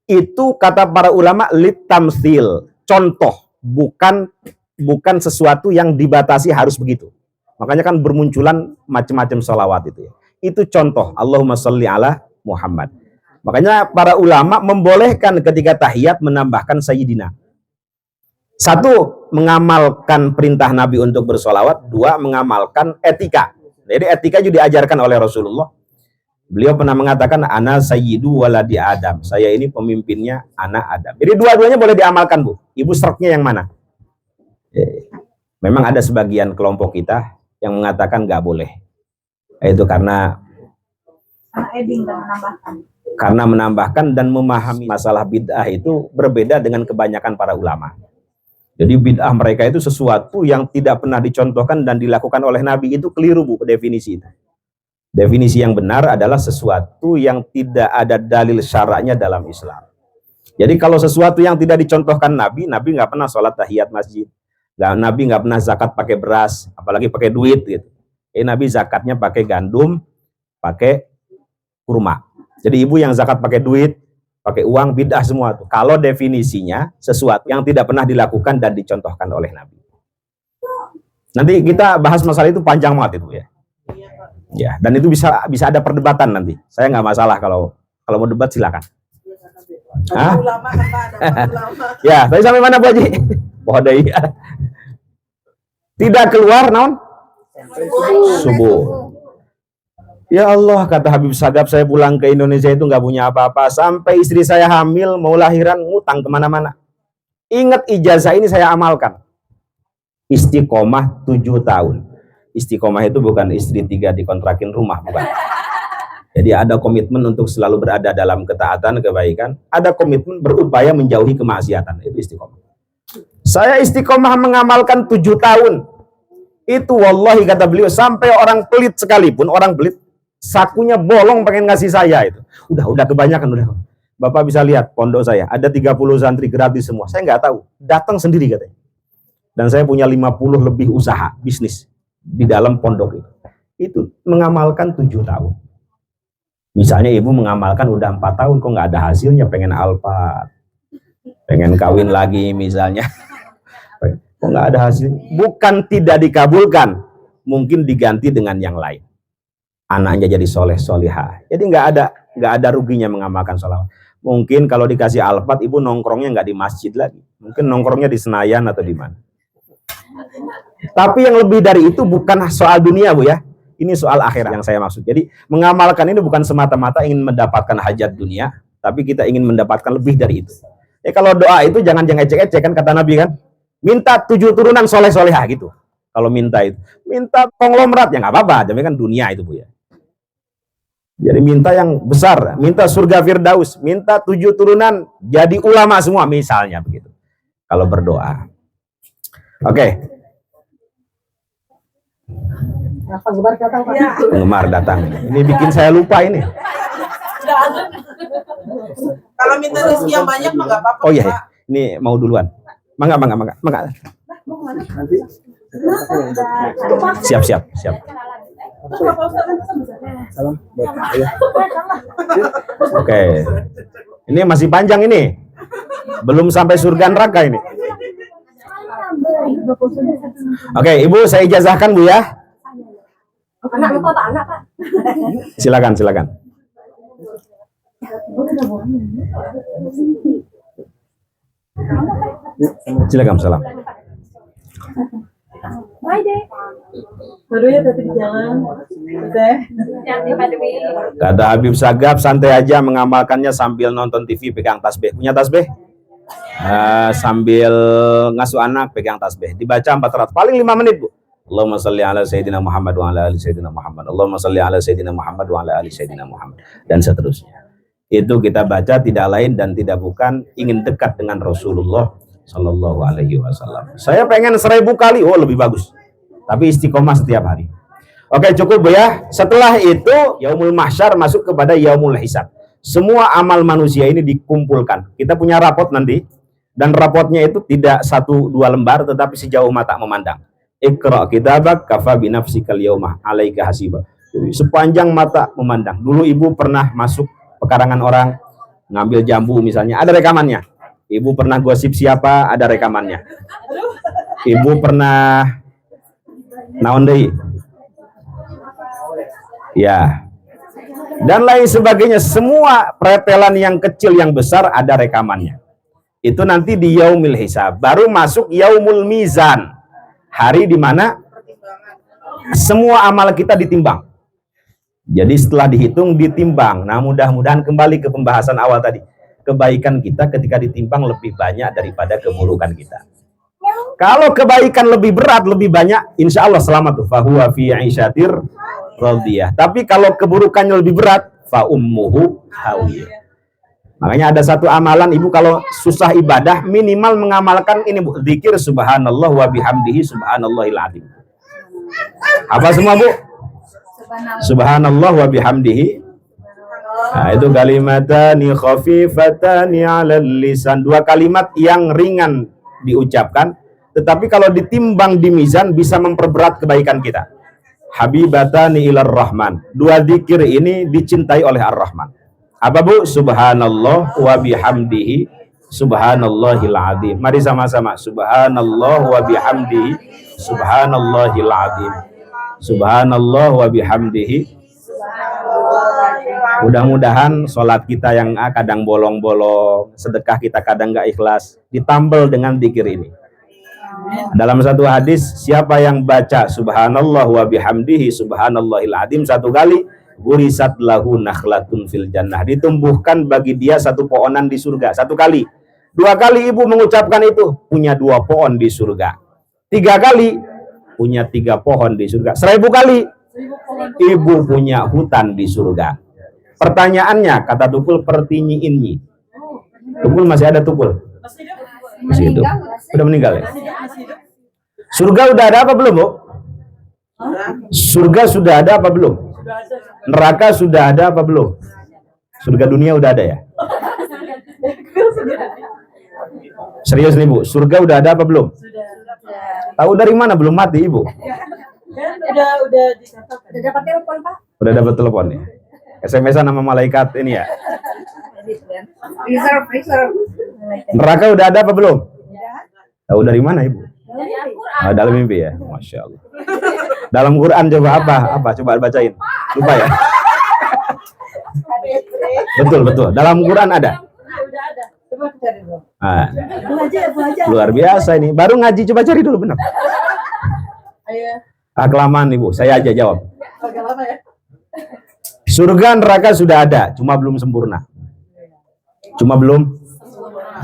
[SPEAKER 1] Itu kata para ulama litamsil, contoh, bukan sesuatu yang dibatasi harus begitu. Makanya kan bermunculan macam-macam sholawat itu ya. Itu contoh, Allahumma sholli ala Muhammad. Makanya para ulama membolehkan ketika tahiyat menambahkan sayyidina. 1, mengamalkan perintah Nabi untuk bersolawat. 2, mengamalkan etika. Jadi etika juga diajarkan oleh Rasulullah. Beliau pernah mengatakan, ana sayyidu waladi Adam. Saya ini pemimpinnya anak Adam. Jadi dua-duanya boleh diamalkan Bu. Ibu seraknya yang mana? Memang ada sebagian kelompok kita yang mengatakan nggak boleh. Itu karena menambahkan dan memahami masalah bid'ah itu berbeda dengan kebanyakan para ulama. Jadi bid'ah mereka itu sesuatu yang tidak pernah dicontohkan dan dilakukan oleh Nabi, itu keliru Bu definisi itu. Definisi yang benar adalah sesuatu yang tidak ada dalil syara'nya dalam Islam. Jadi kalau sesuatu yang tidak dicontohkan Nabi nggak pernah sholat tahiyat masjid, Nabi nggak pernah zakat pakai beras, apalagi pakai duit gitu. Nabi zakatnya pakai gandum, pakai kurma. Jadi ibu yang zakat pakai duit, pakai uang, bid'ah semua tuh. Kalau definisinya sesuatu yang tidak pernah dilakukan dan dicontohkan oleh Nabi. Nanti kita bahas masalah itu panjang banget itu ya. Ya, dan itu bisa ada perdebatan nanti. Saya nggak masalah kalau mau debat silakan. Hah? Ya, tadi sampai mana Bu Haji? Pohodai. Tidak keluar naon? Subuh. Ya Allah, kata Habib Sagaf, saya pulang ke Indonesia itu nggak punya apa-apa. Sampai istri saya hamil, mau lahiran, ngutang kemana-mana. Ingat ijazah ini saya amalkan. Istiqomah 7 tahun. Istiqomah itu bukan istri 3 dikontrakin rumah, bukan. Jadi ada komitmen untuk selalu berada dalam ketaatan, kebaikan. Ada komitmen berupaya menjauhi kemaksiatan. Itu istiqomah. Saya istiqomah mengamalkan 7 tahun. Itu wallahi kata beliau, sampai orang pelit sekalipun, orang pelit, sakunya bolong pengen ngasih saya itu. Udah kebanyakan udah. Bapak bisa lihat pondok saya, ada 30 santri gratis semua. Saya nggak tahu, datang sendiri katanya. Dan saya punya 50 lebih usaha, bisnis di dalam pondok itu. Itu mengamalkan 7 tahun. Misalnya ibu mengamalkan udah 4 tahun, kok nggak ada hasilnya, pengen alfa, pengen kawin lagi misalnya. Kok nggak ada hasil? Bukan tidak dikabulkan, mungkin diganti dengan yang lain. Anaknya jadi soleh solihah. Jadi nggak ada ruginya mengamalkan sholawat. Mungkin kalau dikasih alfat, ibu nongkrongnya nggak di masjid lagi, mungkin nongkrongnya di Senayan atau di mana. Tapi yang lebih dari itu bukan soal dunia Bu ya. Ini soal akhirat yang saya maksud. Jadi mengamalkan ini bukan semata-mata ingin mendapatkan hajat dunia, tapi kita ingin mendapatkan lebih dari itu. Kalau doa itu jangan ecek-ecek kan kata Nabi kan. Minta 7 turunan soleh-solehah gitu. Kalau minta itu. Minta konglomerat ya nggak apa-apa, tapi kan dunia itu Bu ya. Jadi minta yang besar, minta surga Firdaus, minta 7 turunan jadi ulama semua misalnya begitu. Kalau berdoa. Oke. Penggemar datang. Ini bikin saya lupa ini.
[SPEAKER 5] Kalau minta rezeki yang banyak mah nggak apa-apa.
[SPEAKER 1] Oh iya, ya. Ini mau duluan. Mangga. Siap. Oke. Ini masih panjang ini. Belum sampai surga neraka ini. Oke, Ibu saya ijazahkan Bu ya.
[SPEAKER 4] Anak lupa Pak, anak Pak.
[SPEAKER 1] Silakan. Silakan salam.
[SPEAKER 4] Bye deh.
[SPEAKER 5] Baru ya tadi di jalan.
[SPEAKER 1] Kata Habib Sagaf, santai aja mengamalkannya sambil nonton TV pegang tasbih. Punya tasbih? Sambil ngasuh anak pegang tasbih. Dibaca 400, paling 5 menit Bu. Allahumma salli ala sayyidina Muhammad wa ala ali sayyidina Muhammad. Allahumma salli ala sayyidina Muhammad wa ala ali sayyidina Muhammad. Dan seterusnya. Itu kita baca tidak lain dan tidak bukan ingin dekat dengan Rasulullah Sallallahu Alaihi Wasallam. Saya pengen 1000 kali, oh lebih bagus. Tapi istiqomah setiap hari. Oke cukup Bu ya. Setelah itu Yaumul Mahsyar masuk kepada Yaumul Hisab. Semua amal manusia ini dikumpulkan. Kita punya rapot nanti. Dan rapotnya itu tidak 1-2 lembar, tetapi sejauh mata memandang. Iqra kitabak kafa binafsikal yauma alaika hasiba. Jadi, sepanjang mata memandang. Dulu ibu pernah masuk pekarangan orang, ngambil jambu misalnya, ada rekamannya. Ibu pernah gosip siapa, ada rekamannya. Ibu pernah naon deui? Ya. Dan lain sebagainya, semua pretelan yang kecil yang besar ada rekamannya. Itu nanti di Yaumil Hisab. Baru masuk Yaumul Mizan. Hari di mana semua amal kita ditimbang. Jadi setelah dihitung, ditimbang. Nah mudah-mudahan kembali ke pembahasan awal tadi. Kebaikan kita ketika ditimbang lebih banyak daripada keburukan kita. Kalau kebaikan lebih berat, lebih banyak, insya Allah selamat tuh. Fahuwa fi 'isyatir radiyah. Tapi kalau keburukannya lebih berat, fa ummuhu hawiyah. Makanya ada satu amalan ibu kalau susah ibadah minimal mengamalkan ini Bu, zikir subhanallah wa bihamdihi subhanallahil azim. Apa semua Bu? Subhanallah wa bihamdihi Nah, itu kalimatani khafifatani 'alal lisan. Dua kalimat yang ringan diucapkan, tetapi kalau ditimbang di mizan bisa memperberat kebaikan kita. Habibatani ilar rahman. Dua zikir ini dicintai oleh Ar-Rahman. Apa Bu? Subhanallah wa bihamdihi subhanallahil azim. Mari sama-sama. Subhanallah wa bihamdihi subhanallahil azim. Subhanallah wa bihamdihi. Mudah-mudahan sholat kita yang kadang bolong-bolong, sedekah kita kadang nggak ikhlas, ditambal dengan zikir ini. Dalam satu hadis, siapa yang baca subhanallah wa bihamdihi subhanallahil azim satu kali, gurisat lahu nakhlatun fil jannah, ditumbuhkan bagi dia satu pohonan di surga. Satu kali. Dua kali ibu mengucapkan itu, punya 2 pohon di surga. 3 kali, punya 3 pohon di surga. 1000 kali, ibu punya hutan di surga. Pertanyaannya, kata Tukul, pertinyiinnya. Tukul masih ada Tukul? Masih hidup. Udah meninggal ya? Surga udah ada apa belum, Bu? Surga sudah ada apa belum? Neraka sudah ada apa belum? Surga dunia udah ada ya? Serius nih Bu, surga udah ada apa belum? Tahu dari mana? Belum mati Ibu?
[SPEAKER 5] Udah dapat telepon, Pak.
[SPEAKER 1] Udah dapat telepon ya? SMS-an sama malaikat ini ya?
[SPEAKER 3] Reserve.
[SPEAKER 1] Neraka udah ada apa belum? Tahu dari mana Ibu? Dalam mimpi ya? Masya Allah. Dalam Quran coba apa? Coba bacain. Lupa ya? Betul. Dalam Quran ada?
[SPEAKER 5] Coba cari dulu.
[SPEAKER 1] Nah,
[SPEAKER 5] Bu aja.
[SPEAKER 1] luar biasa ini. Baru ngaji, coba cari dulu benar.
[SPEAKER 5] Ayo.
[SPEAKER 1] Kelamaan Ibu, saya aja jawab.
[SPEAKER 5] Agak lama ya.
[SPEAKER 1] Surga neraka sudah ada, cuma belum sempurna.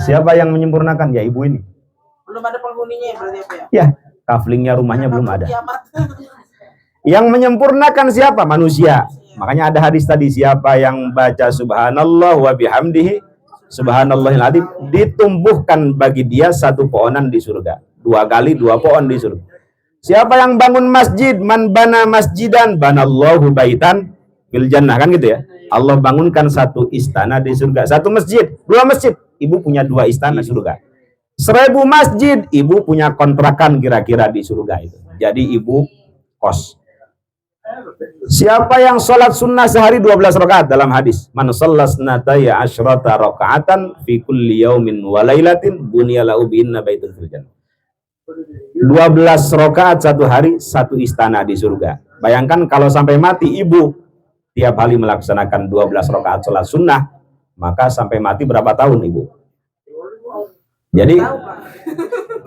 [SPEAKER 1] Siapa yang menyempurnakan? Ya Ibu ini.
[SPEAKER 5] Belum ada penghuninya berarti apa ya?
[SPEAKER 1] Ya, kaflingnya rumahnya belum ada.
[SPEAKER 5] Kiamat.
[SPEAKER 1] Yang menyempurnakan siapa? Manusia. Makanya ada hadis tadi, siapa yang baca subhanallah wa bihamdihi subhanallahil azim, ditumbuhkan bagi dia 1 pohonan di surga. 2 kali 2 pohon di surga. Siapa yang bangun masjid, man bana masjidan banallahu baitan fil jannah, kan gitu ya. Allah bangunkan 1 istana di surga. 1 masjid, 2 masjid, ibu punya 2 istana surga. 1000 masjid, ibu punya kontrakan kira-kira di surga itu. Jadi ibu kos. Siapa yang sholat sunnah sehari 12 rakaat dalam hadis, man shallas nataya asyrata rakaatan fi kulli yaumin wa lailatin bunya lahu bihinna baitun fil jannah. 12 rakaat 1 hari, 1 istana di surga. Bayangkan kalau sampai mati ibu tiap hari melaksanakan 12 rakaat sholat sunnah, maka sampai mati berapa tahun ibu? Jadi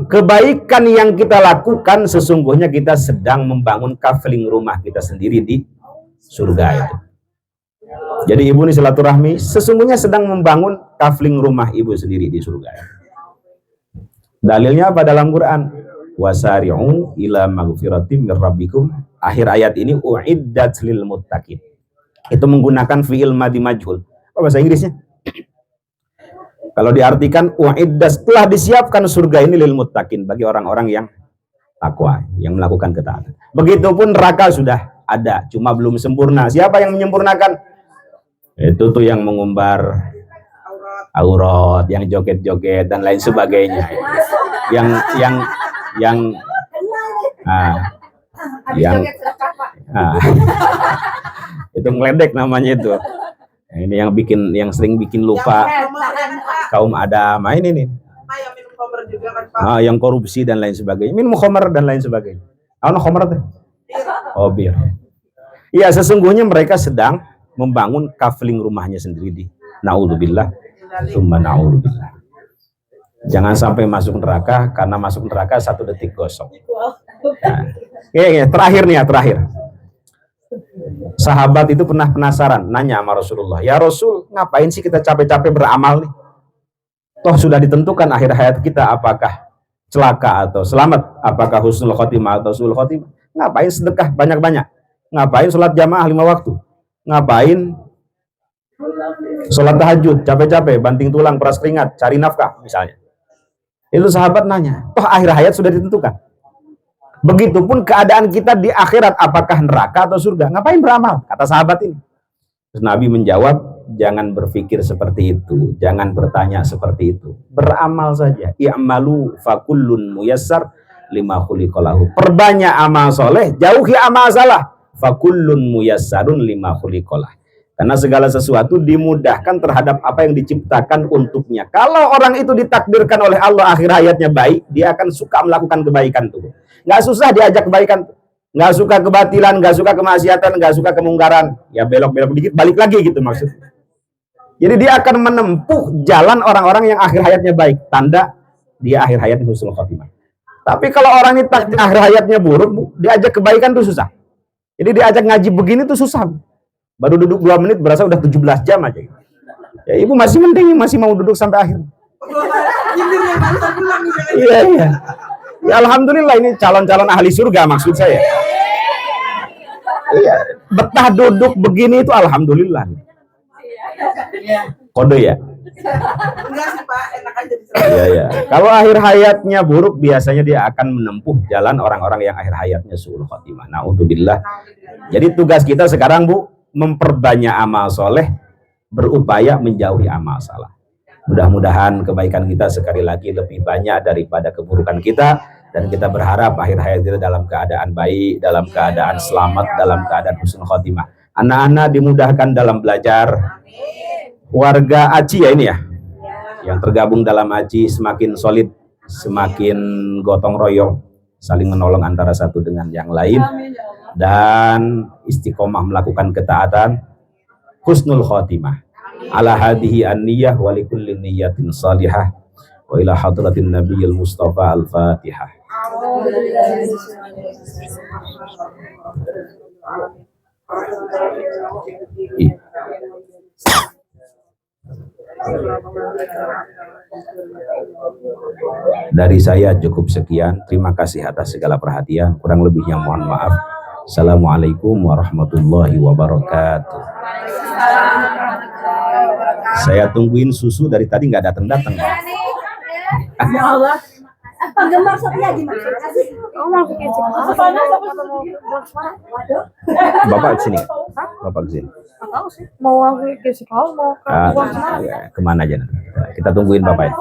[SPEAKER 1] kebaikan yang kita lakukan sesungguhnya kita sedang membangun kafling rumah kita sendiri di surga itu. Jadi ibu ini silaturahmi sesungguhnya sedang membangun kafling rumah ibu sendiri di surga. Dalilnya apa dalam Quran? Wasari'u ila maghfiratim mir rabbikum. Akhir ayat ini uiddat lil muttaqin. Itu menggunakan fi'il madhi majhul. Apa bahasa Inggrisnya? Kalau diartikan uiddat, telah disiapkan surga ini lil muttaqin, bagi orang-orang yang takwa, yang melakukan ketaatan. Begitupun neraka sudah ada, cuma belum sempurna. Siapa yang menyempurnakan? Itu tuh yang mengumbar aurat, yang joget-joget dan lain sebagainya. Itu ngeledek namanya itu. Ini yang sering bikin lupa kaum Adam. Ini nih. Yang korupsi dan lain sebagainya. Minum khamar dan lain sebagainya. Apa khamar teh? Oh, bir. Iya, sesungguhnya mereka sedang membangun kafling rumahnya sendiri di naudzubillah, tsumma naudzubillah. Jangan sampai masuk neraka, karena masuk neraka 1 detik gosong. Nah, terakhir. Sahabat itu pernah penasaran, nanya sama Rasulullah, ya Rasul, ngapain sih kita capek-capek beramal nih? Toh sudah ditentukan akhir hayat kita, apakah celaka atau selamat, apakah husnul khotimah atau suul khotimah. Ngapain sedekah banyak-banyak? Ngapain sholat jamaah 5 waktu? Ngapain sholat tahajud, capek-capek, banting tulang, peras keringat, cari nafkah misalnya. Itu sahabat nanya, toh akhir hayat sudah ditentukan. Begitupun keadaan kita di akhirat, apakah neraka atau surga? Ngapain beramal? Kata sahabat ini. Terus Nabi menjawab, jangan berpikir seperti itu, jangan bertanya seperti itu. Beramal saja. I'malu fakullun muyassar lima khuliqalahu. Perbanyak amal soleh, jauhi amal salah. Fakullun muyassarun lima khuliqalah. Karena segala sesuatu dimudahkan terhadap apa yang diciptakan untuknya. Kalau orang itu ditakdirkan oleh Allah akhir hayatnya baik, dia akan suka melakukan kebaikan tuh. Nggak susah diajak kebaikan. Nggak suka kebatilan, nggak suka kemaksiatan, nggak suka kemungkaran. Ya belok-belok dikit, balik lagi gitu maksudnya. Jadi dia akan menempuh jalan orang-orang yang akhir hayatnya baik. Tanda dia akhir hayatnya husnul khotimah. Tapi kalau orang ini akhir hayatnya buruk, diajak kebaikan tuh susah. Jadi diajak ngaji begini tuh susah. Baru duduk 2 menit berasa udah 17 jam aja. Ya ibu masih mending, masih mau duduk sampai akhir. Iya, iya. Ya alhamdulillah ini calon-calon ahli surga maksud saya. Iya, betah duduk begini itu alhamdulillah. Kode ya?
[SPEAKER 5] Enggak sih Pak, enak aja di
[SPEAKER 1] Iya, iya. Kalau akhir hayatnya buruk, biasanya dia akan menempuh jalan orang-orang yang akhir hayatnya su'ul khotimah. Na'udzubillah. Jadi tugas kita sekarang Bu, memperbanyak amal soleh, berupaya menjauhi amal salah. Mudah-mudahan kebaikan kita sekali lagi lebih banyak daripada keburukan kita, dan kita berharap akhir hayat kita dalam keadaan baik, dalam keadaan selamat, dalam keadaan husnul khotimah. Anak-anak dimudahkan dalam belajar. Warga Aci ya ini ya, yang tergabung dalam Aci semakin solid, semakin gotong royong, saling menolong antara satu dengan yang lain, dan istiqomah melakukan ketaatan, husnul khotimah. Ala hadihi an-niyah wa likulli niyatin salihah wa ila hadratin nabiyil mustafa al-fatihah. Dari saya cukup sekian. Terima kasih atas segala perhatian. Kurang lebihnya mohon maaf. Assalamualaikum warahmatullahi wabarakatuh. Saya tungguin susu dari tadi nggak datang-datang.
[SPEAKER 5] Ya Allah. Penggemar Setia gimana?
[SPEAKER 4] Oh, mau ke kecil.
[SPEAKER 1] Bapak sini. Bapak sini.
[SPEAKER 4] Mau ke kecil, mau ke
[SPEAKER 1] Ya, kemana aja nanti. Kita tungguin Bapak ya.